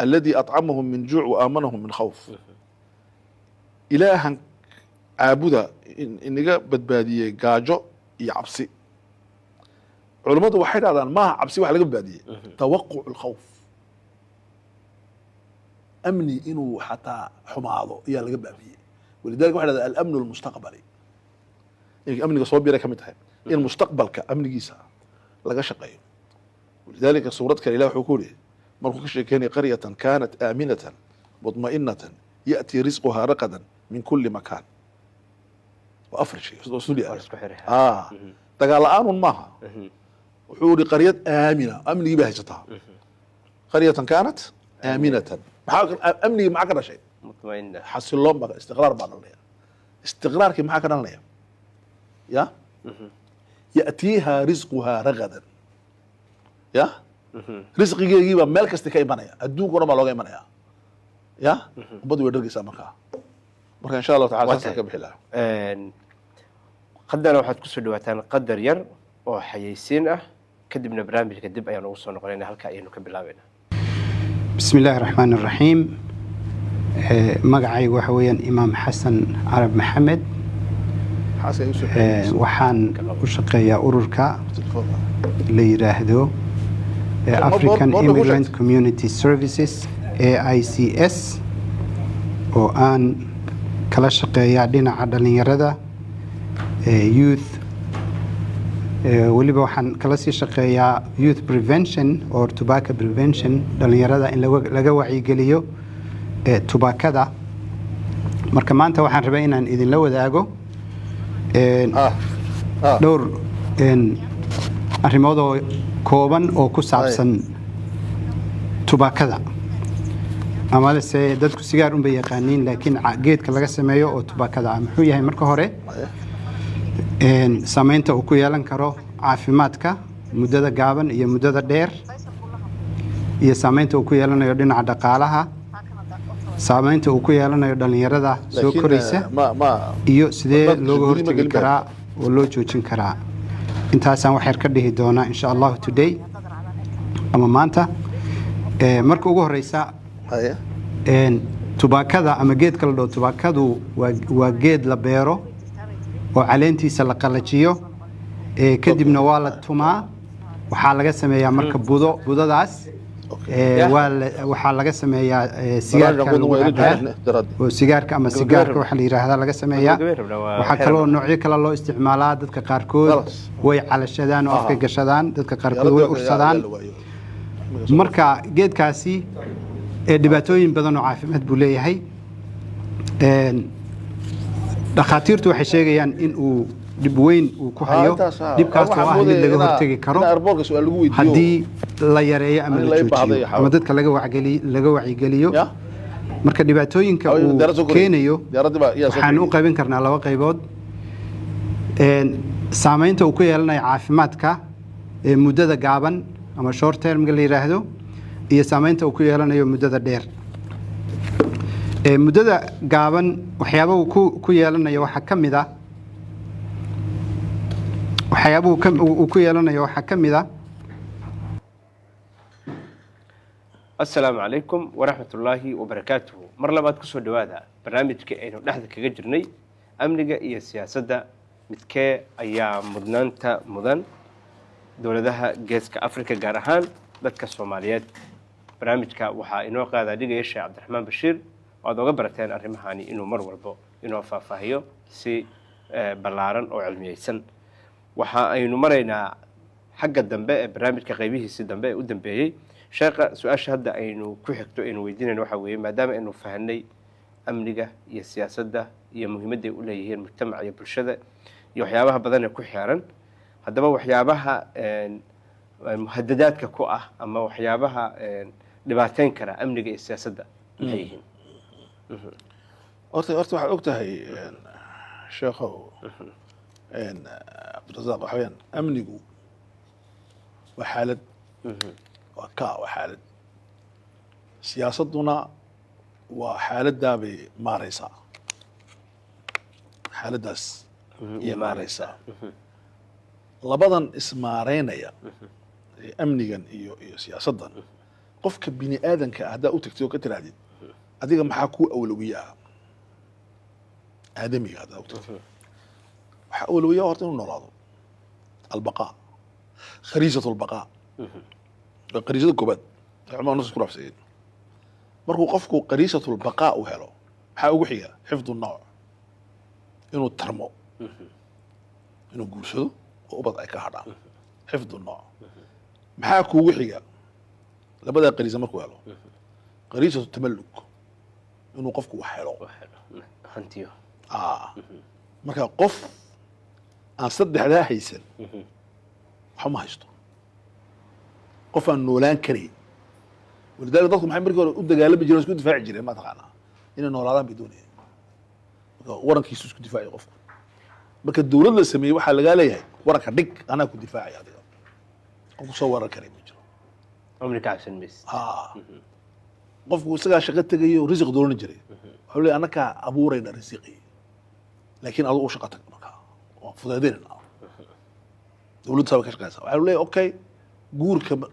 aladi acamahum min juuc waaaamanahum min khawf ilaahan caabuda inaga badbaadiyey gaajo iyo cabsi culammadu waxay dhahdaan maaha cabsi wax laga badbaadiyey tawaquc lkhawf amni inuu xataa xumaado ayaa laga baabiyey walidalika waxay dhahdaan alamnu almustaqbali inay amniga soo biray ka mid tahay in mustaqbalka amnigiisa laga shaqeeyo walidalika suurad kale ilah wuxuu ku yihi markuu ka sheekeynaya qaryatan kanat aaminatan mudma'inatan ya'tii risquhaa raqadan min kuli makaan waa afar shay dagaal la-aanun maaha wuxuu yihi qaryad aamina amnigii baa haysataa qaryatan kanat aaminatan amnigii maxaa ka dhashay xasiloon baa istiqraar baa dhalanaya istiqraarkii maxaa ka dhalanaya ya ya'tiiha risquhaa ragadan ya risqigeegii baa meel kasta ka imanaya adduunka o dhan baa looga imanaya ya ummaddu way dhargeysaa marka insha allahu tacala saasaan ka bixi lahaa qaddana waxaad kusoo dhawaataan qadar yar oo xayeysiin ah kadibna barnaamijka dib ayaan ugu soo noqonayna halka ayaynu ka bilaabayna bismi illaahi raxmaan iraxiim magacaygu waxa weeyaan imaam xasan carab maxamed waxaan u shaqeeyaa ururka la yidhaahdo African Immigrant Community Services AICS oo aan kala shaqeeyaa dhinaca dhalinyarada youth weliba waxaan kala sii shaqeeyaa youth prevention or tobacco prevention dhalinyarada in laga wacyigeliyo tubaakada marka maanta waxaan rabaa inaan idinla wadaago dhowr arrimoodoo kooban oo ku saabsan tubaakada amalese dadku sigaar unbay yaqaaniin laakiin geedka laga sameeyo oo tubaakada ah muxuu yahay marka hore saameynta uu ku yeelan karo caafimaadka muddada gaaban iyo muddada dheer iyo saameynta uu ku yeelanayo dhinaca dhaqaalaha saameynta uu ku yeelanayo dhalinyarada soo koraysa iyo sidee looga hortegi karaa oo loo joojin karaa intaasaan wax yar ka dhihi doonaa insha allahu today ama maanta. Marka ugu horeysa tubaakada ama geedka la dhaho tubaakadu waa geed la beero oo caleentiisa la qalajiyo kadibna waa la tumaa. waxaa laga sameeyaa marka budadaas waxaa laga sameeyaa sigaarka ama sigaarka waxa la yiraahdaa laga sameeyaa. waxaa kaloo noocyo kale loo isticmaalaa. dadka qaarkood way calashadaan oo afka gashadaan, dadka qaarkood way ursadaan. marka geedkaasi dhibaatooyin badan oo caafimaad buu leeyahay. dhakhaatiirtu waxay sheegayaan in uu dib weyn uu ku hayo. dhibkaas oo ah mid laga hortegi karo haddii la yareeyo ama la joojiyo ama dadka laga wacyigeliyo. marka dhibaatooyinka uu keenayo waxaan u qaybin karnaa 2 qaybood. saamaynta uu ku yeelanayo caafimaadka muddada gaaban ama short term la yiraahdo, iyo saamaynta uu ku yeelanayo muddada dheer. muddada gaaban waxyaabaha uu ku yeelanayo waxaa ka mid ah asalaamu calaykum waraxmatullaahi wabarakaatuhu. mar labaad kusoo dhawaada barnaamijka aynu dhexda kaga jirnay amniga iyo siyaasadda. midkee ayaa mudnaanta mudan dowladaha geeska afrika, gaar ahaan dadka soomaaliyeed? barnaamijka waxaa inoo qaadaa dhigaya sheekh cabdiraxmaan bashiir oo aad oga barateen arrimahani inuu mar walbo inoo faahfaahiyo si ballaaran oo cilmiyeysan. waxa aynu maraynaa xagga dambe ee barnaamijka qaybihiisii dambe ee u dambeeyey. sheekha, su-aasha hadda aynu ku xigto aynu weydiinayno waxaa weeye, maadaama aynu fahanay amniga iyo siyaasadda iyo muhiimadday u leeyihiin mujtamaca iyo bulshada iyo waxyaabaha badan ee ku xeeran, haddaba waxyaabaha muhadadaadka ku ah ama waxyaabaha dhibaateyn kara amniga iyo siyaasadda maxay yihiin? horta waxaad og tahay sheekhow cabdirasaaq, waxa weyaan amnigu waa xaalad, waa xaalad. siyaasadduna waa xaaladdaabay maareysaa, xaaladdaas iyo maareysaa. labadan ismaareynaya amnigan iyo siyaasaddan, qofka bini aadanka ah haddaa u tagtay oo ka tirahdid adiga maxaa kuu awlawiya ah, aadamiga haddaa u tagtay waxaa awlawiya horta inuu noolaado. albaqaa, khariisatu albaqaa, qariisada koobaad culamada nas isku raafsayeen. markuu qofku qariisatu albaqaa u helo, maxaa ugu xiga? xifdu nooc, inuu tarmo, inuu guursado oo ubad ay ka hadhaan. xifdu nooc. maxaa kuugu xiga labadaa qariisa markuu helo? qariisatu tamalluk, inuu qofku wax helo, hantiyo. marka qof aan saddexdaa haysan waxba ma haysto, qof aan noolaan karayn. walidaalika dadku maxay markii hore u dagaalami jireen, isku difaaci jireen, ma taqaanaa inay noolaadaan bay doonayeen. marka warankiisu isku difaaci qofku. marka dawlad la sameeyey waxaa lagaa leeyahay waranka dhig, anaa ku difaacay adiga. qofku soo waran karay ma jiro. amni ka cabsan mayse. qofku isagaa shaqo tegayo risiq doonan jiray, wuxuu leeyahay annakaa abuurayna risiqii, laakiin adigu u shaqo tag. marka waan fudeedeynayna. dawladdu saa ka shaqeysaa. waxaa leeyahay okay,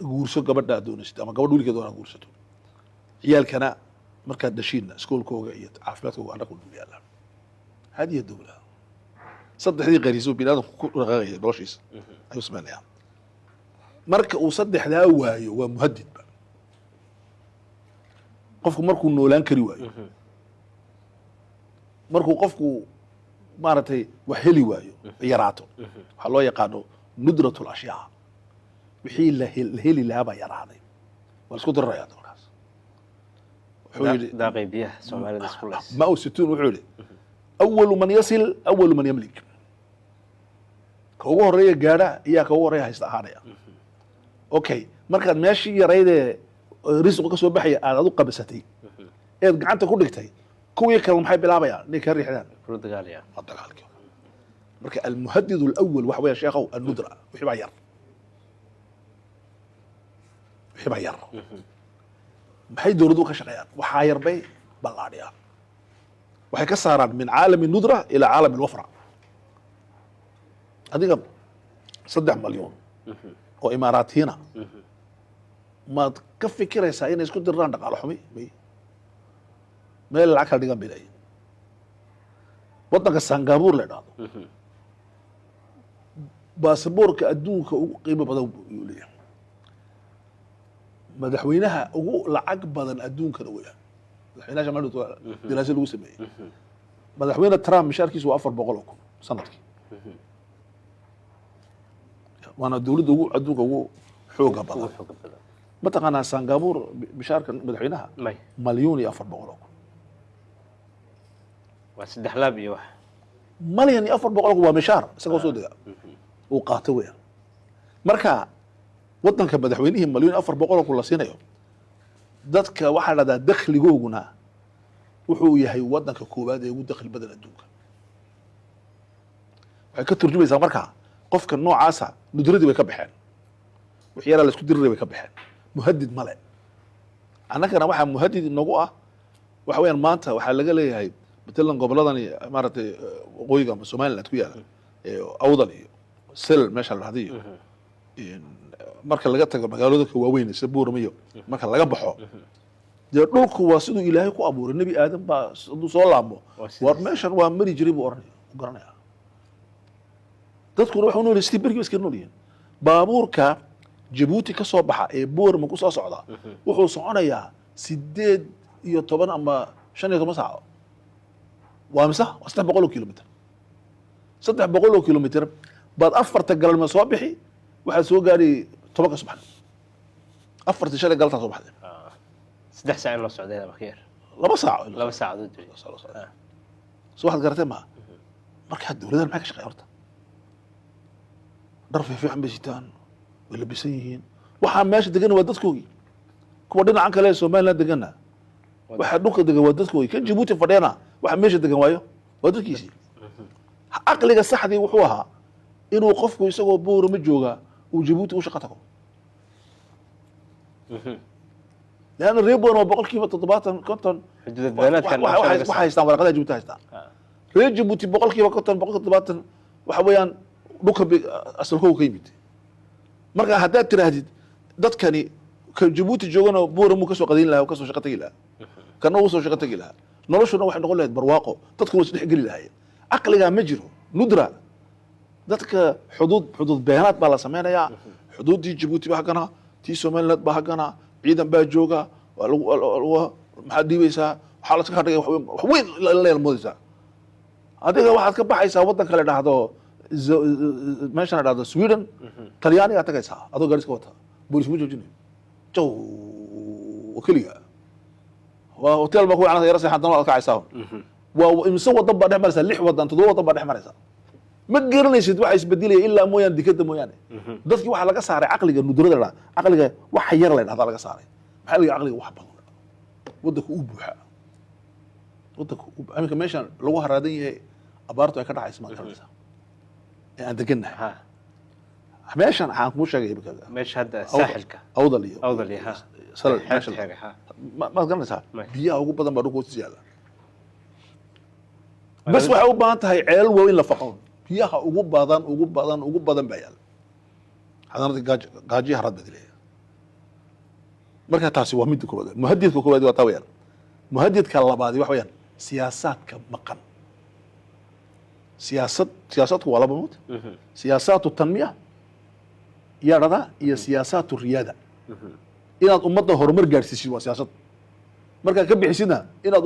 guurso gabadhaa doonaysid ama gabadh wiilkeeda doonaa guursato. ciyaalkana markaad dhashiinna iskoolkooga iyo caafimaadkooga annaga u dul yaallaan. hadiya dawla. saddexdii qariiso bini aadamku ku dhaqaaqaya noloshiisa ayuu samaynayaa. marka uu saddexdaa waayo waa muhadidba. qofku markuu noolaan kari waayo, markuu qofku maaragtay wax heli waayo, yaraato, waxaa loo yaqaano nudratu lashyaa. wixii la heli lahaa baa yaraaday, waa isku dararayaa markaas. wuxuu yidhi daaqay biyaha soomaalida isku leys. ma u situun wuxuu yidhi awalu man yasil awalu man yamlik. ka ugu horeeya gaadha iyaa ka ugu horeeya haysta ahaanaya. okay, markaad meeshii yaraydee risqu ka soo baxaya aad adu qabsatay eed gacanta ku dhigtay, kuwii kale maxay bilaabayaan inay ka riixdaan kula dagaalayaan. dagaalkii. marka almuhadid alawal waxa weeye sheekhow annudra, wixii baa yar, wixii baa yar. maxay dawladdu ka shaqeeyaan? waxaa yar bay ballaadhiyaan. waxay ka saaraan min caalami nudra ilaa caalami lwafra. adiga 3 مليون oo imaaraatiina maad ka fikiraysaa inay isku dirraan dhaqaalo xumi meel lacag kala dhigan bilay waddanka Singapore la dhahdo baasaboorka adduunka ugu qiimo badan uu leeyahay madaxweynaha ugu lacag badan adduunkana weeyaan madaxweynaha Soomaalidu diraasad lagu sameeyay madaxweyne Trump mishaarkiisu waa 400,000 sanadkii وانا دولده ugu adduunka ugu xooga badan ma taqaanaa Singapore mishaarka madaxweynaha مليون iyo 400,000 waa 3 laab iyo wax مليون iyo 400,000 waa mishaar isagoo soo diga uu qaato weeyaan marka wadanka madaxweynihii مليون iyo 400,000 la siinayo dadka waxa la dhadaa dakhligooguna wuxuu yahay wadanka koobaad ee ugu dakhli badan adduunka waxay ka turjumaysaa marka qofka noocaasa nudradii way ka baxeen wixii yaraa la isku diriray way ka baxeen muhadid male annagana waxaa muhadid inagu ah waxa weeyaan maanta waxaa laga leeyahay matalan gobolladani maaragtay waqooyiga ama somaliland ku yaala awdal iyo sel meesha la dhahday iyo marka laga tago magaalooyinka waaweyn sida buuramiyo marka laga baxo dee dhulku waa siduu ilaahay ku abuuray nebi aadan baa siduu soo laamo war meeshan waa mari jiray buu garanaya dadkuna waxay nool yihiin berigi iska nool yihiin baabuurka Djibouti ka soo baxa ee Boorma ku soo socda wuxuu soconayaa 18 ama 15 saac waa misa 300 kilomitir 300 kilomitir baad afarta galma soo bixi waxa soo gaari 10 subax afarta shalay galta soo baxday 3 saac loo socday bakhiir 2 saac 2 saacadood soo waxaad garatay ma marka dawladda maxay ka shaqeeyay horta dhar fiican bay sitaan way labisan yihiin waxaa meesha degan waa dadkoogii kuwa dhinacan kale Soomaaliland degana waxa dhulka degan waa dadkoogii kan Djibouti fadhiyana waxa meesha degan waayo waa dadkiisii aqliga saxdii wuxuu ahaa inuu qofku isagoo Boorama jooga uu Djibouti u shaqo tago لأن ريبون وبقول كيف تطبيقات كنتن حدود البيانات كان وحيستان ورقة جبتها هيستان ريجبوتي بقول كيف كنتن بقول تطبيقات وحويان ركب أصله كيميت مرة هدات تراهدي دت كاني كجبوتي جونا بور مو كسو قدين لها وكسو شقتي لها كانوا وصلوا شقتي لها نرشوا نروح نقول له برواقه تدخل وسنح قلي لها عقلها مجرو ندرة دتك حدود بيانات بالا سمينا يا حدود دي جبوتي بحقنا تي سوماليلاند بحقنا ciidan baa jooga maxaa dhiibaysaa waxaa la iska dhigay wax weyn la moodaysaa adiga waxaad ka baxaysaa waddan kale dhahdo meeshan dhahdo Sweden Talyaaniga tagaysaa adoo gaariska wata boolis mu joojinayo jow wakiliga waa hotel ma ku cunaa yar saxan dano ka caysaa waa imsa waddan baa dhex maraysaa 6 waddan 7 waddan baa dhex maraysaa ma garanaysid waxa isbedelay ilaa mooyaan dikada mooyaan dadkii waxa laga saaray aqliga nudrada aqliga wax yar la dhahdaa laga saaray maxaa laga aqliga wax badan wadanku u buuxa wadanku amika meeshan lagu haraadan yahay abaartu ay ka dhacayso ma garanaysaa ee aan deganahay meeshan aan ku sheegay meesha hadda saaxilka awdal iyo salal meesha ma garanaysaa biyaha ugu badan baa dhulka hoostiisa yaala bas waxay u baahan tahay ceel weyn in la faqo biyaha ugu badan baa yaala hadanada gaaji harad badilaya marka taasi waa mid koobaad muhaddidka koobaad waa tawayaan muhaddidka labaad wax weeyaan siyaasadka maqan siyaasadku waa laba mid siyaasatu tanmiya yarada iyo siyaasatu riyada inaad ummadda horumar gaarsiisid waa siyaasad marka ka bixisidna inaad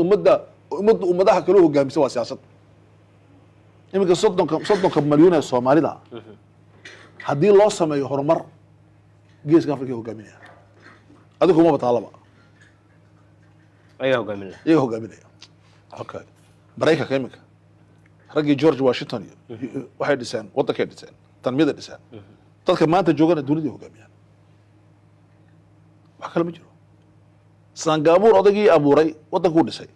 ummadaha kale hogaamiso waa siyaasad iminka 30 milyan ee Soomaalida haddii loo sameeyo horumar geeska Afrika hogaaminaya adigu ma bataalaba ayaa hogaaminaya okay Mareykanka iminka ragii George Washington waxay dhiseen wadankay dhiseen tanmiyada dhiseen dadka maanta joogana dunida hogaamiyaan wax kale ma jiro Singapore odagii abuuray wadankuu dhisay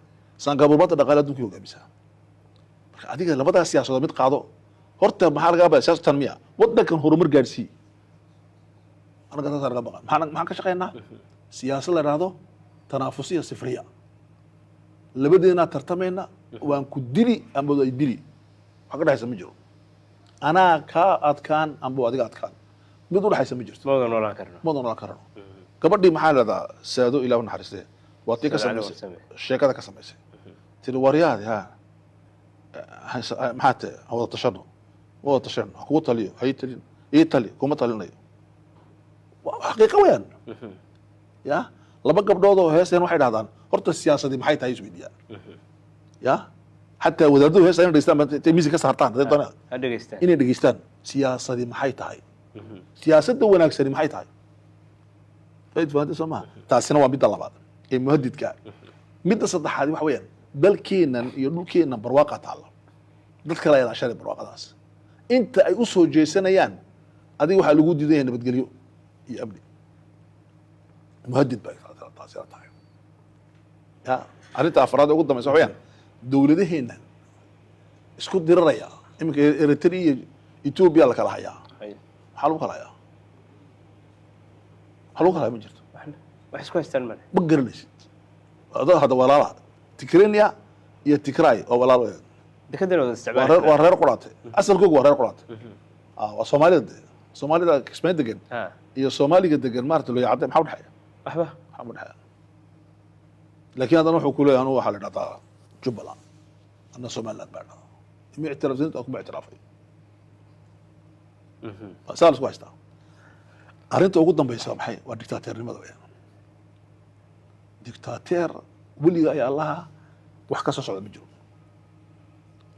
Singapore maanta dhaqaale adduunka hogaamisaa adiga labadaas siyaasadood mid qaado horta maxaa laga baa siyaasad tanmiya wadankan horumar gaarsii anaga taas laga baqan maxaan ka shaqeynaa siyaasad la yiraahdo tanaafusiya sifriya labadeena tartamayna waan ku dili ama ay dili waxa ka dhaxaysa ma jiro anaa kaa adkaan amba adiga adkaan mid u dhaxaysa ma jirto moodan noolaan karno madan ola karano gabadhii maxaa leedaa saado ilaah u naxariistee waa tii ka Salaale samaysay warsame. sheekada ka samaysay tiri waryaadi maxaa te wada tashano wada tashano ha kugu taliyo ha ii talin ii tali kuma talinayo waa xaqiiqa weyaan ya laba gabdhood oo heesteen waxay dhahdaan horta siyaasadii maxay tahay isweydiiyaan ya xataa wadaadadu heestaan inay dhegeystaan intay miisi ka saartaan hadday doonaan ha dhegeystaan inay dhegeystaan siyaasadii maxay tahay siyaasadda wanaagsani maxay tahay fayd fahanti soo maha taasina waa midda labaad ee muhadidka midda saddexaad waxa weeyaan dalkeennan iyo dhulkeennan barwaaqa taalla dad kale ayaa shalay barwaaqadaas inta ay u soo jeesanayaan adiga waxaa lagu diidan yahay nabadgelyo iyo amni muhadid bay taasina tahay ya arrinta afraad ee ugu dambaysa waxa weeyaan dowladaheennan isku diriraya iminka eritrea iyo etoobiya la kala hayaa maxaa lagu kala hayaa maxaa lagu kala hayaa ma jirto wax isku haystaan male ma garanaysid adoo hadda walaalaha tigrania iyo tigray oo walaal weeyaan dekadana wada waa isticmaali reer waa reer quraate asalkoogu waa reer quraate waa soomaalida de soomaalida kismaayo degan ha iyo soomaaliga degan maarata loo yacadde maxaa udhexeeya waxba maxaa udhexeeya laakiin haddana wuxuu ku leeyahay anu waxaa la dhahdaa jubbaland anna somaliland baa dhahdaa ima ictiraafsanid waa kuma ictiraafay saa la isku haystaa arrinta ugu dambaysa waa maxay waa dictateernimada weeyaan dictateer weliga ayaa allaha wax ka soo socda ma jiro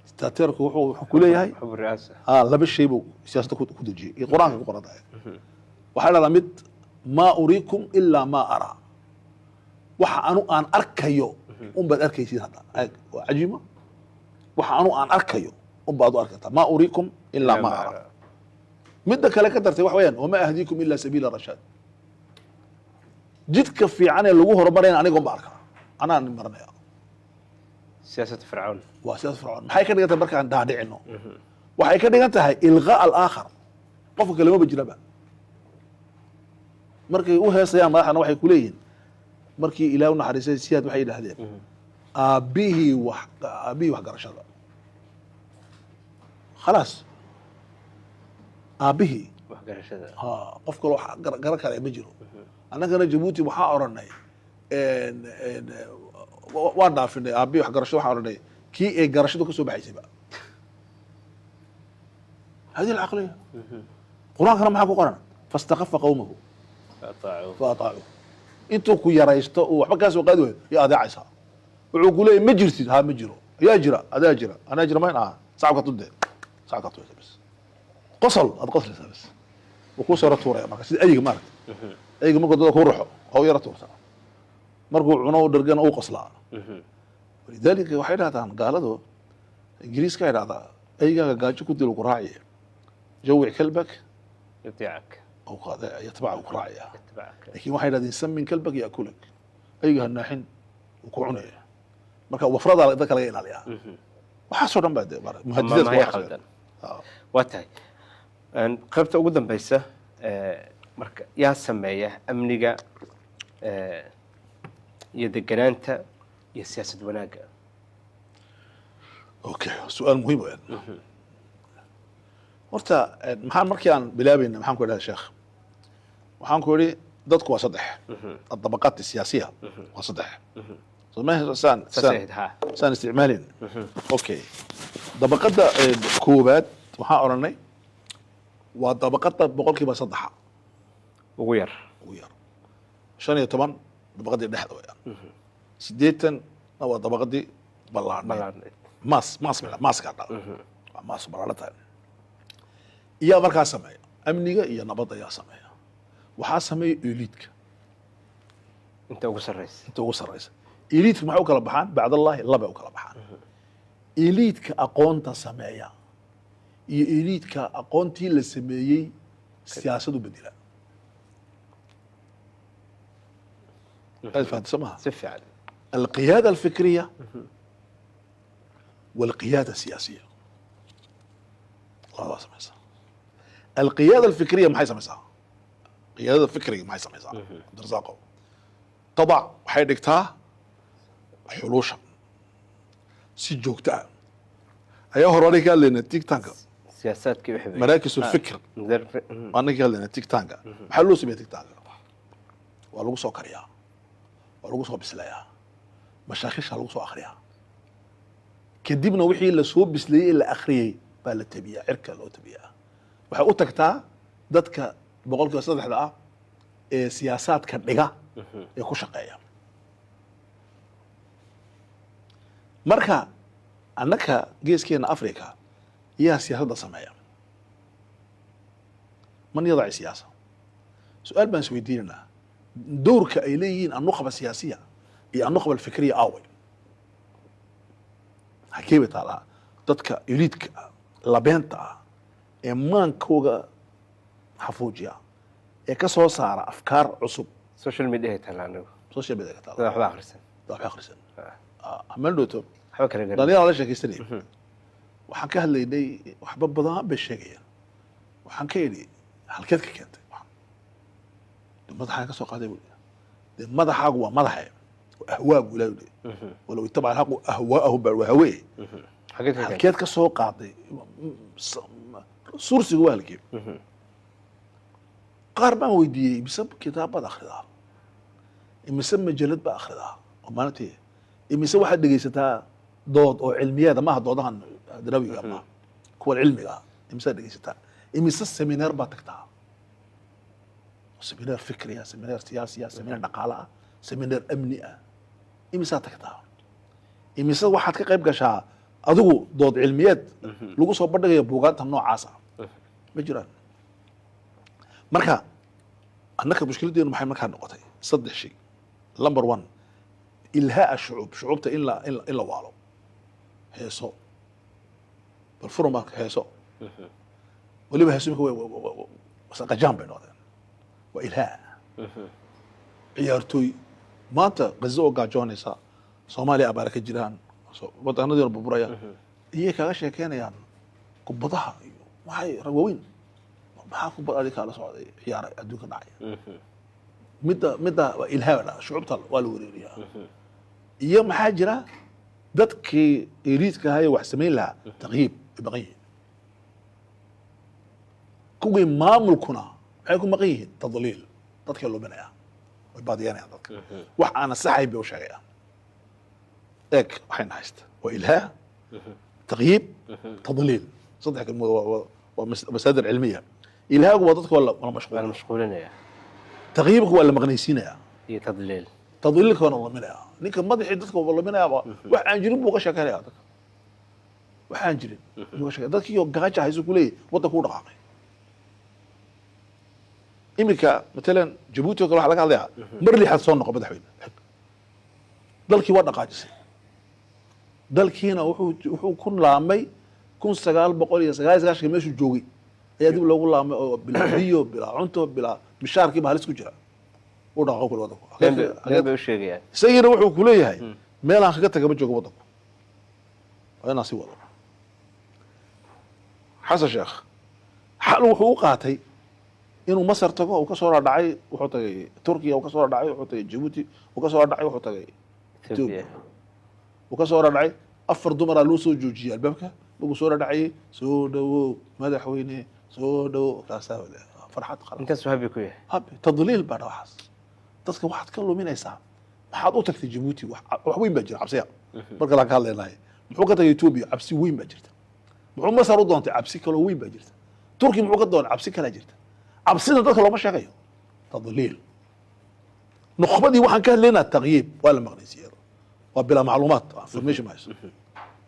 dictateerku wuxuu ku leeyahay xub ri'aasa laba shay buu siyaasadda ku dejiyey iyo qur-aanka ku qoran tahay waxaa dhahdaa mid maa uriikum ilaa maa araa waxa anu aan arkayo unbaad arkaysid hadda waa cajiima waxa anu aan arkayo unbaad u arkataa maa uriikum ilaa maa araa midda kale ka dartay waxa weeyaan wamaa ahdiikum ilaa sabiila rashaad jidka fiican ee lagu horumarayna aniga unba arkaa anaa nin maranaya siyaasada fircawn waa sidaas fircoon maxay ka dhigan tahay markaan dhaadhicino waxay ka dhigan tahay ilqaa alaakhar qofka kalemaba jiraba markay u heesayaan madaxdana waxay ku leeyihiin markii ilaah u naxariistay siyaad waxay yidhaahdeen aabbihii waxgarashada khalaas aabbihii waxgarashada qof kaloo garan kale ma jiro annagana jabuuti waxaa odhanay waan dhaafinay aabbihii waxgarashada waxaan odhanay kii ay garashadu ka soo baxaysayba hadi alcaqliya qur-aankana maxaa ku qoran fastakafa qawmahu faataacu intuu ku yaraysto uu waxba kaa soo qaadi waayo iyo adeecaysaa wuxuu ku leeyahy ma jirtid ha ma jiro yaa jira adaa jira anaa jira mayn aha sacabka tudde sacabka tuwaysa bas qosol aad qoslaysaa bas wuu kuu soo yaro tuuraya marka sida ayiga maaragta ayiga markuu dada kuu ruxo oo yaro tuurtaa markuu cuno u dhargana uu qoslaa walidaalika waxay dhahdaan gaaladu ingiriiska ay dhahdaa ayigaaga gaajo ku dil ku raaciya jawic kalbak yutiicak أو هذا يتبعه كراعية yatbacak لكن واحد الذي يسمن كلبك يأكلك أيها الناحين وكونه مركا وفرض على ذاك لقينا عليها وحصل دم بعد مهددات ما هي واحد qaldan waa tahay qaybta ugu dambaysa marka yaa sameeya amniga iyo deganaanta iyo siyaasad wanaagga أوكي سؤال مهم يعني horta maxaan markii aan bilaabayna maxaan ku idhaha sheekh waxaan ku idhi dadku waa saddex adabaqaat siyaasiya waa saddex saan isticmaalin okay dabaqada koobaad waxaan odhanay waa dabaqada boqolkiiba saddexa ugu yar 15 dabaqadii dhexda weyaan 80 waa dabaqadii ballaarneed maaska dhala waa maas ballaarnatahay iyaa markaa sameeya amniga iyo nabadda ayaa sameeya waxaa sameeya eliidka inta ugu sarreysa eliidka maxay u kala baxaan bacdallahi laba u kala baxaan eliidka aqoonta sameeya iyo eliidka aqoontii la sameeyey siyaasadu bedela فهمت سمها si fiican القيادة الفكرية والقيادة السياسية الله سميسا القيادة الفكرية ما هي سميسا القيادة الفكرية ما هي سميسا درزاقه تضع حيدكتها حلوشا si joogta ah ayaa hore qal leena tiktanka si siyaasaadkii u xibay maraakisul fikr annaga hadlayna tigtaanka maxaa loo sameeyaa tigtaanka waa lagu soo kariyaa waa lagu soo bislayaa mashaakisha lagu soo akhriyaa kadibna wixii la soo bisleeyey la akhriyey baa la tabiyaa cirka loo tabiyaa waxay u tagtaa dadka 3% ah ee siyaasaadka dhiga ee ku shaqeeya marka annaka geeskeena Afrika yaa siyaasadda sameeya man yadaci siyaasa su'aal baan isweydiinanaa dowrka ay leeyihiin annukhba siyaasiya iyo annukhba alfikriya aaway hakee bay taalaa dadka eliidka labeenta ah ee maankooga xafuujiya ee ka soo saara afkaar cusub social media ay talaan social media ka taala waxba akhrisan waxba akhrisan amal dooto waxba kale gaar dhallinyarada la sheekaysanay waxaan ka hadlaynay waxba badan bay sheegayaan waxaan ka yidhi halkeed ka keentay madaxaan ka soo qaaday dee madaxaagu waa madaxe ahwaagu ilaahay u leeyahay walow ittabaca alxaqu ahwaa'ahum baa wahawee halkeed ka soo qaaday sursiga waa halkee qaar baan weydiiyey mise kitaab baad akhridaa imise majalad baa akhridaa oo maalintii imise waxaad dhegaysataa dood oo cilmiyeeda maaha doodahan darawiga maaha kuwa cilmiga ah imisaad dhegaysataa imise semineer baad tagtaa semineer fikriya semineer siyaasiya semineer dhaqaale ah semineer amni ah imisaad tagtaa imise waxaad ka qayb gashaa adigu dood cilmiyeed lagu soo bandhigayo buugaanta noocaasa ma jiraan marka annaka mushkiladeenu maxay markaa noqotay 3 shay number 1 ilhaa shucuub shucuubta in la waalo heeso bal furma heeso waliba heeso qajaan bay noqdeen waa ilhaa ciyaartooy maanta qazo oo gaajoonaysa Soomaaliya abaara ka jiraan wadanadeena burburaya iyay kaga sheekeynayaan kubadaha iyo waxay rawayn maxaa kubad adika la socday ciyaar adduunka dhacay midda waa ilhaada shucuubta waa la wareeriyaa iyo maxaa jira dadkii eliidka ahaa wax sameyn lahaa taqyiib baqay kuwii maamulkuna waxay ku maqan yihiin tadliil dadka luminaya way baadiyanayaan dadka wax aan saxay bay u sheegayaan eeg waxayna haysta waa ilhaa taqyiib tadliil saddex kalmood waa masaadir cilmiya ilhaagu waa dadka wala mashquulinaya taqyiibku waa la maqnaysiinaya iyo tadliil tadliilka waa la luminaya ninka madaxii dadka waa luminaya wax aan jirin buu ka sheekeynaya dadka wax aan jirin buu ka sheekeynaya dadkii oo gaajo hayso ku leeyahay waddanka u dhaqaaqay imika matalan Djibouti oo kale waxa laga hadlayaa mar lixaad soo noqo madaxweyne dalkii waa dhaqaajisay dalkiina wuxuu ku laamay 1999 meeshuu joogay ayaa dib loogu laamay oo bilaadiyo bilaa cunto bilaa mishaarkii baa halis ku jira u dhaqo kul wadanku leeba u sheegayaan sayira wuxuu ku leeyahay meel aan kaga tagaba joogo wadanku ana si wado xasan sheekh xal wuxuu u qaatay inuu Masar tago oo ka soo dhacay wuxuu tagay Turkiya oo ka soo dhacay wuxuu tagay Djibouti oo ka soo dhacay wuxuu tagay Ethiopia oo ka soo dhacay afar dumar loo soo joojiyay albaabka lagu soo dhacay soo dhawo madaxweyne soo dhawo kaasaa farxad qaran inta suhabi ku yahay hab tadliil baa waxaas dadka waxaad ka luminaysaa maxaad u tagtay Djibouti wax weyn baa jira cabsiya marka la ka hadlaynaay muxuu ka tagay Ethiopia cabsi weyn baa jirta muxuu Masar u doontay cabsi kale weyn baa jirta Turkiya muxuu ka doonay cabsi kale jirta cabsida dadka looma sheegayo tadliil nukhbadii waxaan ka hadlaynaa taqyiib waa la maqnaysiiyay waa bila macluumaad information ma hayso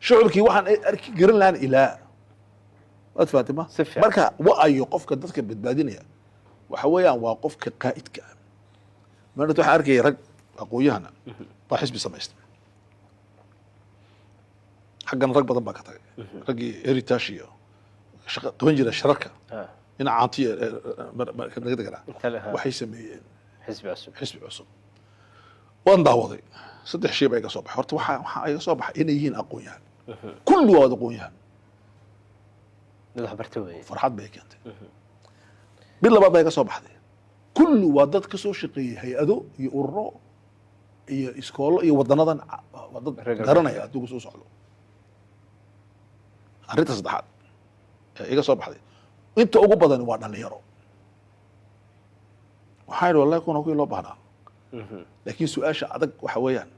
shucurkii waxaan arki garan lahaan ilaa waad faatima marka waayo qofka dadka badbaadinaya waxa weeyaan waa qofka qaa'idka maanta waxaan arkay rag aqooyahana baa xisbi samaystay xaggan rag badan baa ka tagay raggii heritage iyo shaqa qaban jira shararka ina caantiya naga deganaa waxay sameeyeen xisbi cusub waan daawaday 3 shay baa iga soo baxay horta waxa iga soo baxay inay yihiin aqoon-yahan kullu waa aqoon-yahan madax bartay way farxad bay keentay bil labaad baa iga soo baxday kullu waa dad ka soo shaqeeyay hay'ado iyo ururo iyo iskoolo iyo wadanadan dad garanaya adduunka soo socdo arrinta saddexaad iga soo baxday inta ugu badan waa dhalinyaro waxaa yidhi wallahi kuna kuwii loo baahnaa laakiin su-aasha adag waxa weeyaan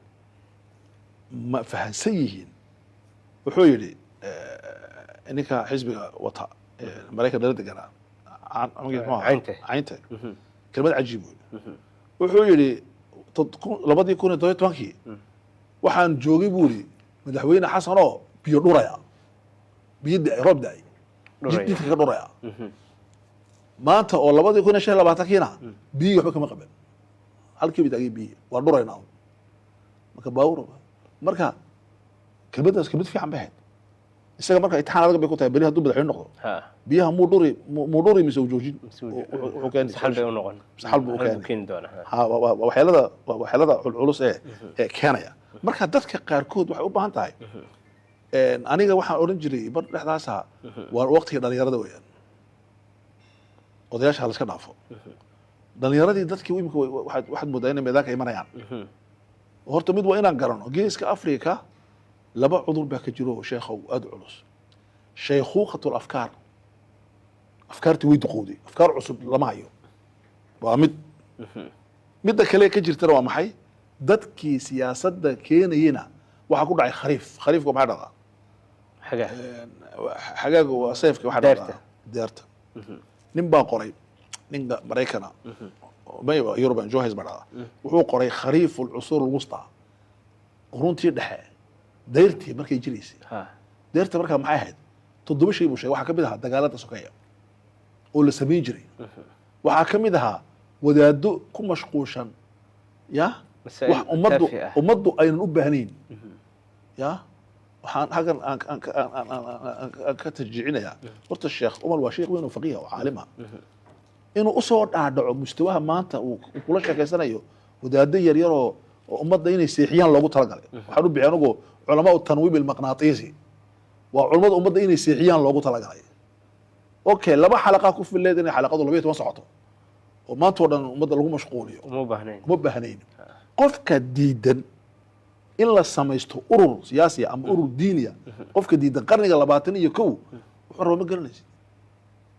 ma fahansan yihiin wuxuu yidhi ninka xisbiga wata maraykan dala deganaa caynte kelmad cajiib wuxuu yidhi 2017 waxaan joogay buu yidhi madaxweyne xasan oo biyo dhuraya biyo da roob da jidka ka dhuraya maanta oo 2025kiina biyo waxba kama qaban halkii bidagay biyo waa dhurayna marka baawur marka kelmadaas kelmad fiican bahayd isaga marka imtixaan adag bay ku tahay beri hadduu madaxweyne noqdo biyaha muu dhuri mise joojin wuxuu keenay saxal bay u noqon saxal buu keeni doonaa waxyeelada culus ee keenaya marka dadka qaarkood waxay u baahan tahay aniga waxaan odhan jiray bar dhexdaasa waa waqtiga dhalinyarada weeyaan odayaasha la iska dhaafo dhalinyaradii dadkii imika waxaad moodaa inay meedaanka imanayaan horta mid waa inaan garano geeska africa laba cudur baa ka jiro sheekhow aada u culus shaykhuuqatu afkaar afkaartii way duqowday afkaar cusub lama hayo waa midda kale ka jirtana waa maxay dadkii siyaasadda keenayena waxaa ku dhacay khariifka maxaa dhaqaa xagaaga waa sayfka waxaa dhaqaa deerta nin baa qoray ninka maraykana yuruban johes baa dhaqaa wuxuu qoray khariifu lcusuur alwusta quruntii dhexe dayrtii markay jiraysay dayrta markaa maxay ahayd 7 shay buu sheegay waxaa ka mid ahaa dagaalada sokeeya oo la samayn jiray waxaa ka mid ahaa wadaado ku mashquushan ya wax ummaddu aynan u baahnayn ya waxaan hagan aan ka tarjiicinayaa horta sheekh umar waa sheekh weyn oo faqiih oo caalima inuu usoo dhaadhaco mustawaha maanta uu kula sheekeysanayo wadaado yaryar oo ummadda inay seexiyaan loogu talagalay waxaan u bixiyay anigu culamaa tanwiib almaqnaatiisi waa culamada ummadda inay seexiyaan loogu talagalay okay laba xalaqa ku fileed inay xalaqadu 12 socoto oo maanta oo dhan ummadda lagu mashquuliyo uma baahnayn qofka diidan in la samaysto urur siyaasi ama urur diiniya qofka diidan qarniga 21 wuxuu rabo ma garanaysid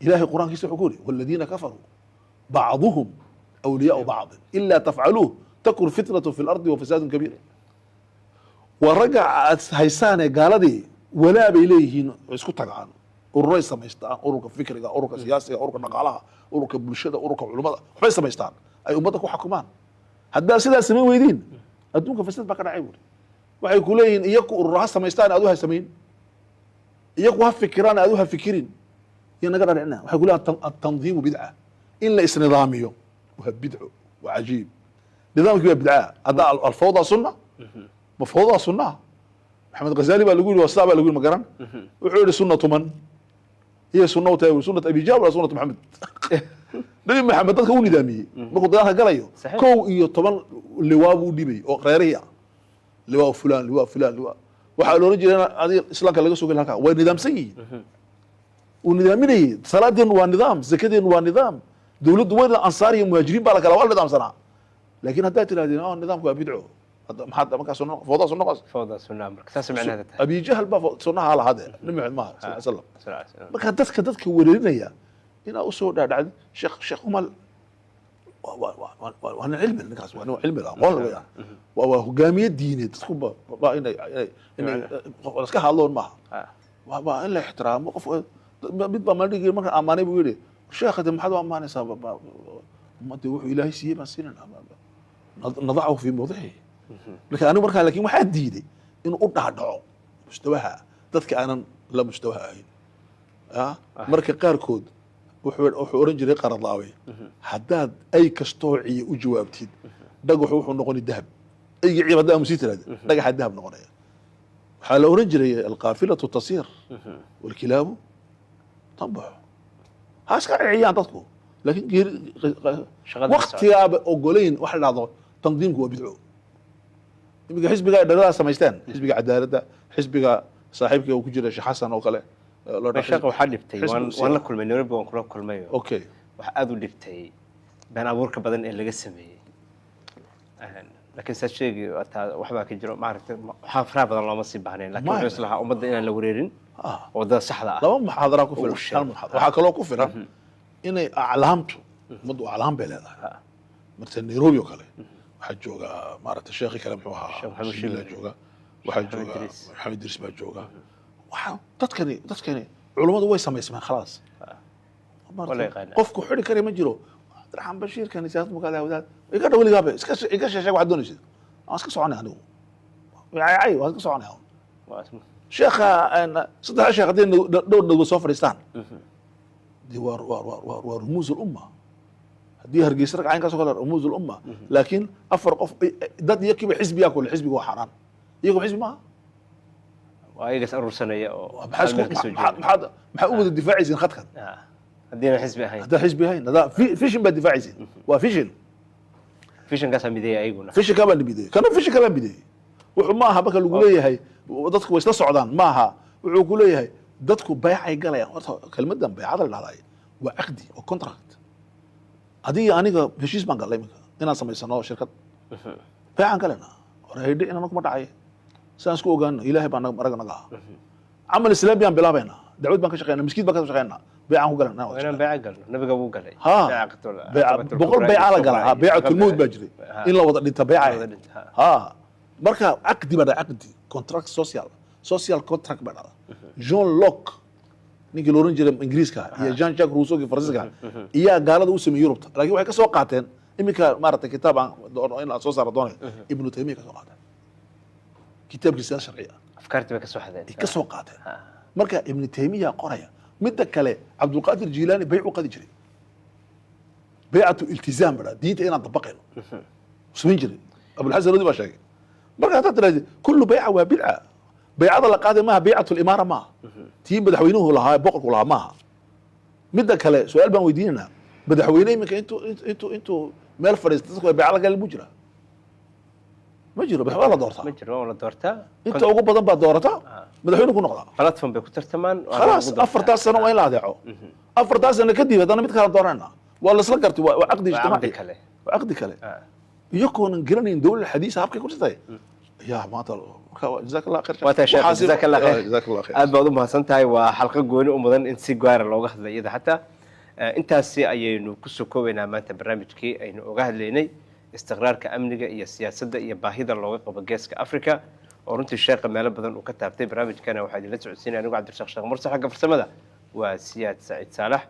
ilaahay quraankiisa wuxuu ku yiri walladina kafaru ba'dhuhum awliya'u ba'd illa taf'aluhu takun fitnatu fil ardi wa fasadun kabir ورجع هيسانة قالدي ولا بيليهين اسكو تقعان الرئيس سميستان أوروك فكرة أوروك سياسة أوروك نقالها أوروك بلشدة أوروك علماء حبي سميستان أي أمتك وحكمان هدا سيدا سمين ويدين أدونك فساد بكر عيبور وحيقولين إياكو الرئيس سميستان أدوها سمين إياكو هفكران أدوها فكرين ينقدر عنا وحيقولين التنظيم بدعة إلا إس نظاميه وهب بدعه وعجيب نظامك بدعة هذا الفوضى سنة مفروضة سنة محمد غزالي بقى يقول والصعب بقى يقول مقرن وحول سنة من هي سنة وتاوي سنة أبي جاب ولا سنة محمد نبي محمد ده كوني دامي بقول ده قاليه كو إيو طبعا لواء وديبي أو غيرها لواء فلان وحاولوا رجل أنا هذه الإسلام كان لقى سوق الهكا ونظام سيء ونظام ليه صلاة دين ونظام زكاة دين ونظام دولة وين أنصاري مهاجرين بالك على والد نظام صنع لكن هدات الذين النظام كوا بيدعوا محد ما كان سنة فوضى سنة مرك سمعنا هذا أبي جهل بقى سنة على هذا نمع ما سلم ما كان تذكر ورينيا هنا أصول ده شيخ أمال وأنا علم الناس وأنا علم الأقوال ويا وهجامية دينية تكون بقى إن رزقها الله ما وبقى إلا احترام وقف بيبقى ما نيجي ما أماني بيقولي الشيخ هذا محد أماني سبب ما تروح إلهي سيما سنين نضعه في موضعه لكن أنا مركز لكن واحد ديدي إنه أطلع دعو مستواها تذكر أنا لا مستواها هين مركز قاركود وحورن جري قرار الله حداد أي كستوعي وجوابتين دقوا حوح نقول الذهب أي عبادة مسيتر هذا دقوا حد ذهب نقول حال أورن جري القافلة تصير والكلاب طبع هاسكا عيان تطلو لكن وقت يا أقولين واحد هذا تنظيم هو بدعو يبقى حزبك دغلا سميستان حزبك عدالة حزبك صاحبك وكجرا شي حسن او كله شاق waxaa dhibtay waan la kulmay Nairobi waan kula kulmay okay waxa aad u dhibtay baan abuurka badan ee laga sameeyay laakiin sa sheegi waxba ka jiro ma aragtay waxa fara badan looma sii baahneen laakiin wuxuu islaha ummadda inaan la wareerin wadada saxda ah laba muxaadara ku filan sheego. hal muxaadara waxaa kaloo ku filan inay aclaamtu ummaddu aclaam bay leedahay marta Nairobi oo kale waxaa jooga maaragtay sheekhi kale muxuu ahaa Sheekh Maxamed Shilla Shille. jooga waxaa jooga Idris. Maxamed Idris baa jooga waxaa dadkani culummadu way samaysmeen khalaas Wala yaqaanaa. qofku xidhi kare ma jiro Abdiraxmaan Bashiir kan siyaasad mukaada wadaad iga dhawligaaba iska sheeg wax doonaysid aan iska soconay anigu ay waan iska soconay sheekha saddex sheekh hadii dhowr nagoo soo fadhiistaan دي ورموز الأمة هدي هرجيس رك عين كاسو رموز الأمة لكن أفرق ضد يكيب حزب ياكل الحزب هو حرام ياكل حزب ما وايق اسرور سنه بحس ما أود الدفاع يزين خد هدينا حزب هاي هذا حزب هاي هذا فيشن بالدفاع يزين وفيشن قسم بدي ايغونا فيشن كمان بدي كانوا فيشن كمان بدي وحماها بك الوقولية هاي ضدك ويسلا صعدان ماها وعقولية هاي dadku bay'ay galayaan horta kelmadan bay'ada la dhahday waa aqdi oo contract adiga aniga heshiis baan galay inaan sameysano shirkad bay'an galana horeeyay inaan kuma dhacay saan isku ogaano ilaahay baan maraga naga amal islaamiyaan bilaabayna dacwad baan ka shaqeynaa miskiid baan ka shaqeynaa bay'an ku galana inaan bay'a galno nabiga wuu galay boqol bay'a la galaa bay'atul mawd baa jiray in la wada dhinta bay'a marka aqdi baa aqdi contract social contract baa dhada John Locke ninkii loo oran jiray Ingiriiska iyo Jean Jacques Rousseau ki Faransiiska iyo gaalada u sameeyay Yurubta laakiin waxay ka soo qaateen imika maaragtay kitaab aan in la soo saaro doonay Ibn Taymiyyah ka soo qaateen kitaabkiisa sharciga afkaartii bay ka soo xadeen ka soo qaateen marka Ibn Taymiyyah qoraya midda kale Abdul Qadir Jilani bay'u qadi jiray bay'atu iltizam bada diinta inaan dabaqayno sameyn jiray Abul Hasan Radi baa sheegay marka hada tiraahdo kullu bay'a waa bid'a بيعة الله قادم معها بيعة الإمارة معها تيم بدحوينه لها بقر لها معها مدة كلا سؤال بان ويديننا بدحوينه يمكن انتوا مال فريز تذكر بيعة قال المجرى مجرى بحوالة ولا دورتها مجرى ولا دورتها انت اوقف بدن بعد دورتها بدحوينه كون نقضى خلطهم بكتر تمان خلاص افرت سنة وين لا دعوا افرت سنة كدي انا متكلم دورنا ولا سلقرت وعقد اجتماعي وعقد كلا يكون قرنين دول الحديثة هبكي كل شيء يا ما جزاك الله خير جزاك الله خير جزاك الله خير aad baad u mahadsantahay waa xalqo gooni u mudan in si gaar ah looga hadlayo iyada xataa intaasi ayaynu ku soo koobaynaa maanta barnaamijkii aynu uga hadlaynay istiqraarka amniga iyo siyaasadda iyo baahida looga qabo geeska Afrika oo runtii sheekha meelo badan uu ka taabtay barnaamijkana waxaa idinla socodsiinaya anigu Cabdirashaaq Sheekh Mursal xagga farsamada waa Siyaad Saciid Saalax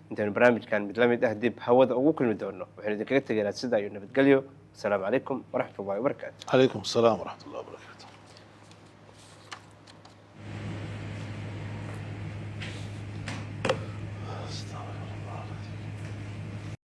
intaanu barnaamijkan mid la mid ah dib hawada ugu kulmi doono waxaan idinkaga tegaynaa sida iyo nabadgelyo السلام عليكم ورحمة الله وبركاته. عليكم السلام ورحمة الله وبركاته.